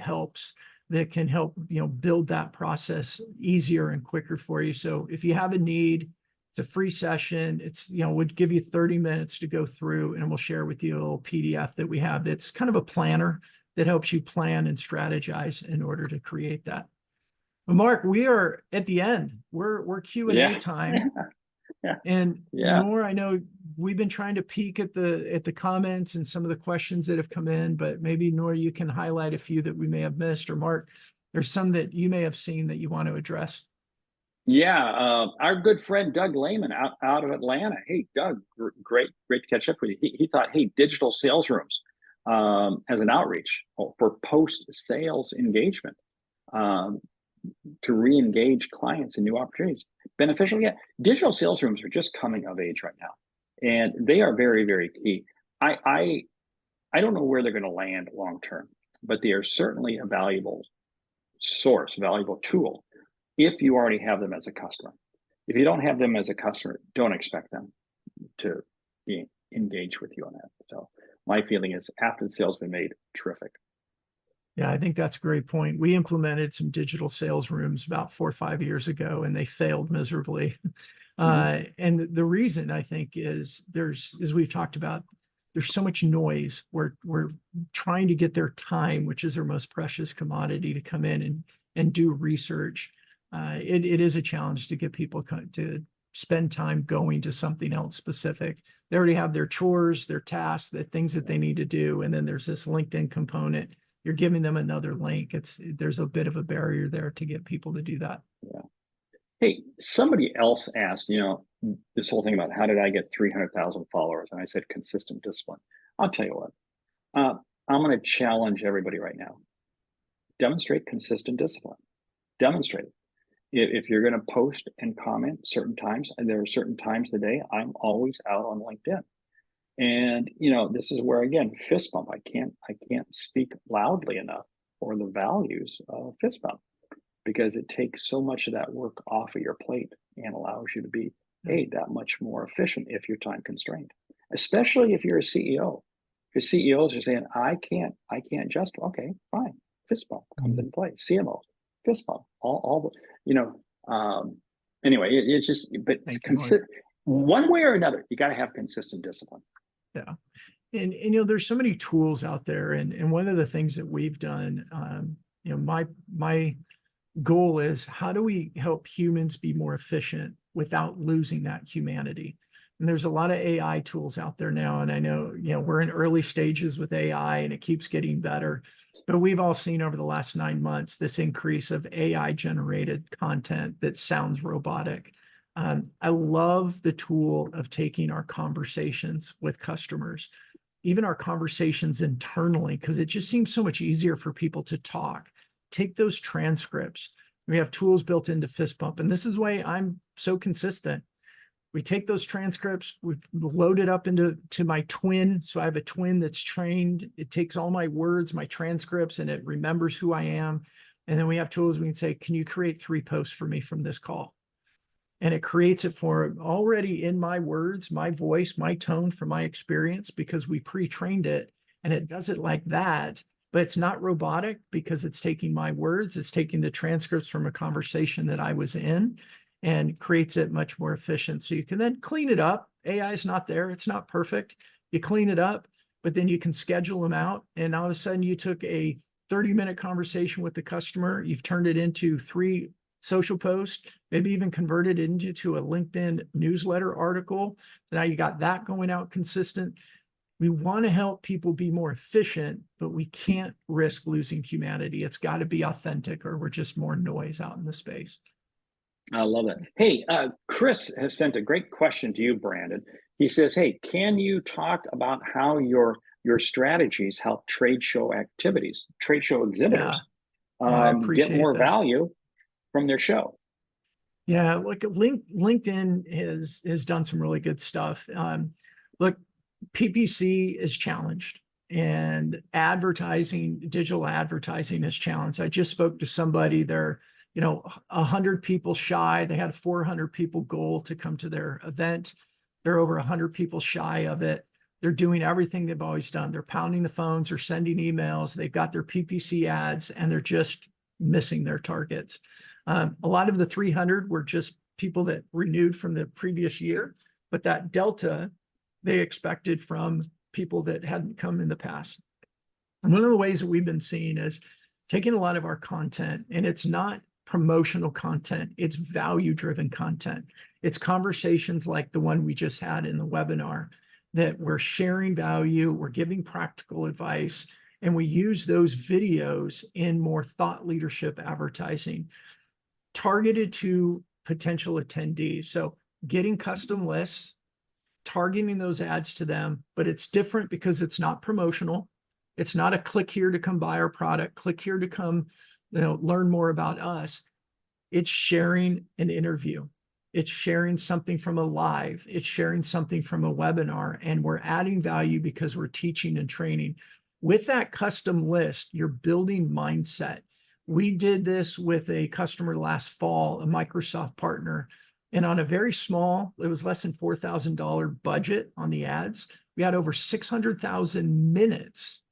[SPEAKER 1] can help, build that process easier and quicker for you. So if you have a need, it's a free session. It's, would give you 30 minutes to go through, and we'll share with you a little PDF that we have. It's kind of a planner that helps you plan and strategize in order to create that. Well, Mark, we are at the end. We're Q&A time. And
[SPEAKER 2] Yeah.
[SPEAKER 1] Nor, I know we've been trying to peek at the comments and some of the questions that have come in, but maybe Nor, you can highlight a few that we may have missed, or Mark, there's some that you may have seen that you want to address.
[SPEAKER 2] Yeah, our good friend Doug Lehman out of Atlanta. Hey, Doug, great to catch up with you. He thought, hey, digital sales rooms as an outreach for post-sales engagement um, to re-engage clients in new opportunities. Beneficial, yeah. Digital sales rooms are just coming of age right now, and they are very, very key. I don't know where they're going to land long term, but they are certainly a valuable source, valuable tool if you already have them as a customer. If you don't have them as a customer, don't expect them to be engaged with you on that. So my feeling is after the sale's been made, terrific.
[SPEAKER 1] Yeah, I think that's a great point. We implemented some digital sales rooms about 4 or 5 years ago, and they failed miserably. And the reason, I think, is as we've talked about, there's so much noise. We're trying to get their time, which is their most precious commodity, to come in and do research. It is a challenge to get people to spend time going to something else specific. They already have their chores, their tasks, the things that they need to do, and then there's this LinkedIn component. You're giving them another link. There's a bit of a barrier there to get people to do that.
[SPEAKER 2] Yeah. Hey, somebody else asked, this whole thing about how did I get 300,000 followers? And I said, consistent discipline. I'll tell you what, I'm going to challenge everybody right now. Demonstrate consistent discipline. Demonstrate it. If you're going to post and comment certain times, and there are certain times of the day, I'm always out on LinkedIn. And this is where, again, fist bump. I can't speak loudly enough for the values of fist bump, because it takes so much of that work off of your plate and allows you to be that much more efficient if you're time constrained, especially if you're a CEO. If CEOs are saying, I can't just, okay, fine. Fist bump comes into play. CMO, fist bump, all the, anyway, it's just, but one way or another, you got to have consistent discipline.
[SPEAKER 1] Yeah. And there's so many tools out there. And one of the things that we've done, my goal is, how do we help humans be more efficient without losing that humanity? And there's a lot of AI tools out there now. And I know, we're in early stages with AI and it keeps getting better. But we've all seen over the last 9 months this increase of AI generated content that sounds robotic. I love the tool of taking our conversations with customers, even our conversations internally, because it just seems so much easier for people to talk. Take those transcripts. We have tools built into Fist Bump, and this is why I'm so consistent. We take those transcripts, we load it up into my twin. So I have a twin that's trained. It takes all my words, my transcripts, and it remembers who I am. And then we have tools we can say, can you create 3 posts for me from this call? And it creates it for already in my words, my voice, my tone, from my experience, because we pre-trained it, and it does it like that. But it's not robotic, because it's taking my words, it's taking the transcripts from a conversation that I was in, and creates it much more efficient. So you can then clean it up. AI is not there. It's not perfect. You clean it up, but then you can schedule them out. And all of a sudden you took a 30-minute conversation with the customer. You've turned it into 3 social posts, maybe even converted it into a LinkedIn newsletter article. So now you got that going out consistent. We want to help people be more efficient, but we can't risk losing humanity. It's got to be authentic, or we're just more noise out in the space.
[SPEAKER 2] I love that. Hey, Chris has sent a great question to you, Brandon. He says, hey, can you talk about how your strategies help trade show activities, trade show exhibitors get more value from their show?
[SPEAKER 1] Yeah, like LinkedIn has done some really good stuff. Look, PPC is challenged, and digital advertising is challenged. I just spoke to somebody. They're 100 people shy. They had a 400 people goal to come to their event. They're over 100 people shy of it. They're doing everything they've always done. They're pounding the phones, they're sending emails, they've got their PPC ads, and they're just missing their targets. A lot of the 300 were just people that renewed from the previous year, but that delta they expected from people that hadn't come in the past. And one of the ways that we've been seeing is taking a lot of our content, and it's not promotional content. It's value-driven content. It's conversations like the one we just had in the webinar, that we're sharing value, we're giving practical advice, and we use those videos in more thought leadership advertising targeted to potential attendees. So getting custom lists, targeting those ads to them, but it's different because it's not promotional. It's not a click here to come buy our product, click here to come, learn more about us. It's sharing an interview. It's sharing something from a live. It's sharing something from a webinar, and we're adding value because we're teaching and training. With that custom list, you're building mindset. We did this with a customer last fall, a Microsoft partner, and on a very small, it was less than $4,000 budget on the ads, we had over 600,000 minutes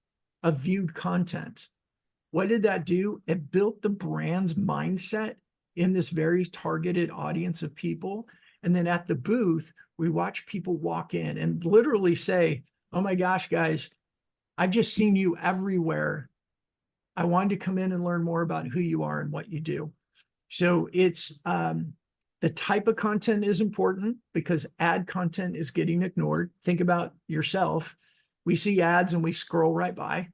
[SPEAKER 1] of viewed content. What did that do? It built the brand's mindset in this very targeted audience of people. And then at the booth, we watch people walk in and literally say, oh my gosh, guys, I've just seen you everywhere. I wanted to come in and learn more about who you are and what you do. So it's the type of content is important because ad content is getting ignored. Think about yourself. We see ads and we scroll right by.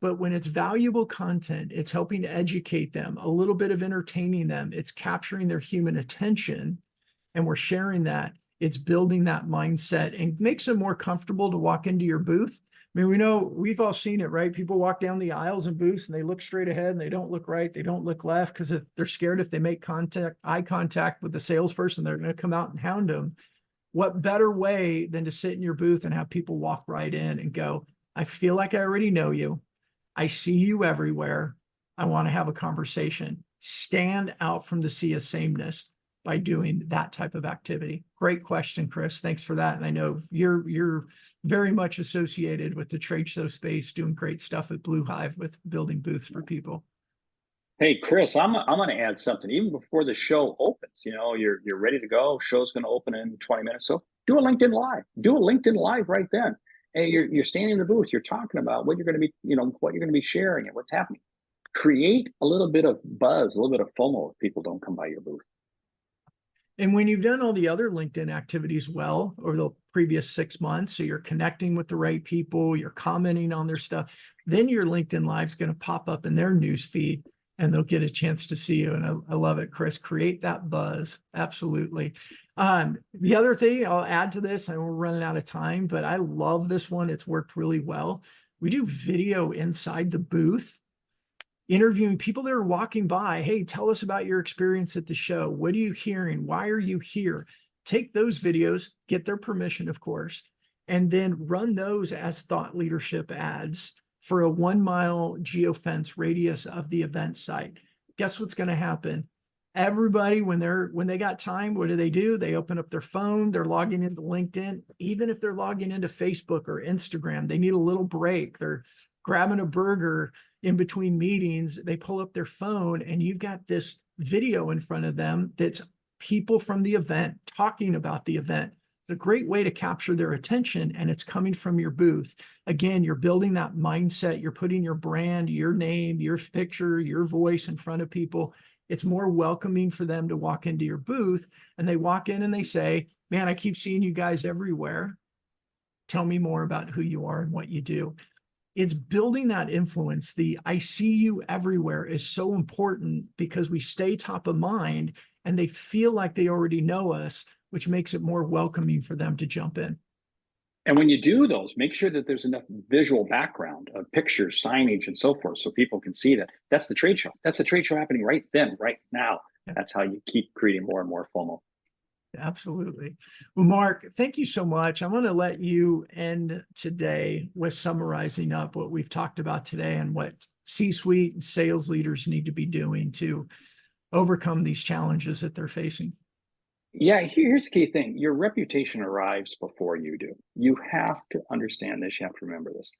[SPEAKER 1] But when it's valuable content, it's helping to educate them, a little bit of entertaining them. It's capturing their human attention, and we're sharing that. It's building that mindset and makes them more comfortable to walk into your booth. I mean, we know, we've all seen it, right? People walk down the aisles and booths and they look straight ahead and they don't look right. They don't look left because if they're scared, if they make eye contact with the salesperson, they're going to come out and hound them. What better way than to sit in your booth and have people walk right in and go, I feel like I already know you. I see you everywhere. I want to have a conversation. Stand out from the sea of sameness by doing that type of activity. Great question, Chris. Thanks for that. And I know you're very much associated with the trade show space, doing great stuff at Blue Hive with building booths for people.
[SPEAKER 2] Hey, Chris, I'm going to add something. Even before the show opens, you're ready to go. Show's going to open in 20 minutes. So do a LinkedIn Live. Do a LinkedIn Live right then. Hey, you're standing in the booth. You're talking about what you're going to be, what you're going to be sharing and what's happening. Create a little bit of buzz, a little bit of FOMO if people don't come by your booth.
[SPEAKER 1] And when you've done all the other LinkedIn activities well over the previous 6 months, so you're connecting with the right people, you're commenting on their stuff, then your LinkedIn Live is going to pop up in their news feed and they'll get a chance to see you. And I love it, Chris. Create that buzz. Absolutely. The other thing I'll add to this, I know we're running out of time, but I love this one. It's worked really well. We do video inside the booth, interviewing people that are walking by. Hey, tell us about your experience at the show. What are you hearing? Why are you here? Take those videos, get their permission, of course, and then run those as thought leadership ads for a 1 mile geofence radius of the event site. Guess what's going to happen? Everybody, when they got time, what do? They open up their phone, they're logging into LinkedIn. Even if they're logging into Facebook or Instagram, they need a little break. They're grabbing a burger in between meetings. They pull up their phone and you've got this video in front of them that's people from the event talking about the event. It's a great way to capture their attention, and it's coming from your booth. Again, you're building that mindset. You're putting your brand, your name, your picture, your voice in front of people. It's more welcoming for them to walk into your booth, and they walk in and they say, man, I keep seeing you guys everywhere. Tell me more about who you are and what you do. It's building that influence. The I see you everywhere is so important because we stay top of mind and they feel like they already know us, which makes it more welcoming for them to jump in.
[SPEAKER 2] And when you do those, make sure that there's enough visual background of pictures, signage, and so forth, so people can see that that's the trade show. That's the trade show happening right then, right now. That's how you keep creating more and more FOMO.
[SPEAKER 1] Absolutely. Well, Mark, thank you so much. I'm going to let you end today with summarizing up what we've talked about today and what C-suite and sales leaders need to be doing to overcome these challenges that they're facing.
[SPEAKER 2] Yeah, here's the key thing. Your reputation arrives before you do. You have to understand this. You have to remember this.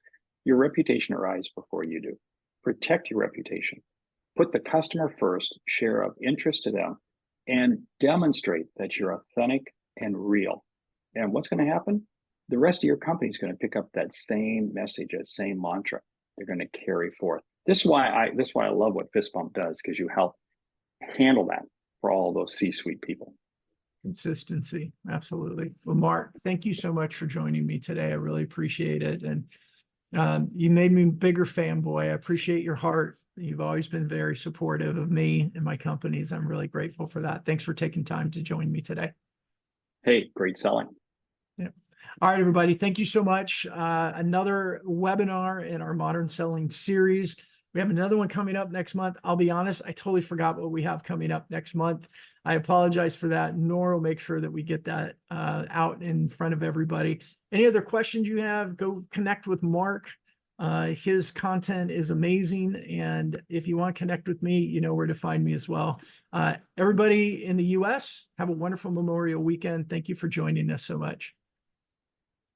[SPEAKER 2] Your reputation arrives before you do. Protect your reputation. Put the customer first, share of interest to them, and demonstrate that you're authentic and real. And what's going to happen? The rest of your company is going to pick up that same message, that same mantra. They're going to carry forth. This is why I love what Fist Bump does, because you help handle that for all those C-suite people.
[SPEAKER 1] Consistency. Absolutely. Well, Mark, thank you so much for joining me today. I really appreciate it. And you made me a bigger fanboy. I appreciate your heart. You've always been very supportive of me and my companies. I'm really grateful for that. Thanks for taking time to join me today.
[SPEAKER 2] Hey, great selling.
[SPEAKER 1] Yeah. All right, everybody. Thank you so much. Another webinar in our Modern Selling series. We have another one coming up next month. I'll be honest, I totally forgot what we have coming up next month. I apologize for that. Nor will make sure that we get that out in front of everybody. Any other questions you have, go connect with Mark. His content is amazing. And if you want to connect with me, you know where to find me as well. Everybody in the US, have a wonderful Memorial weekend. Thank you for joining us so much.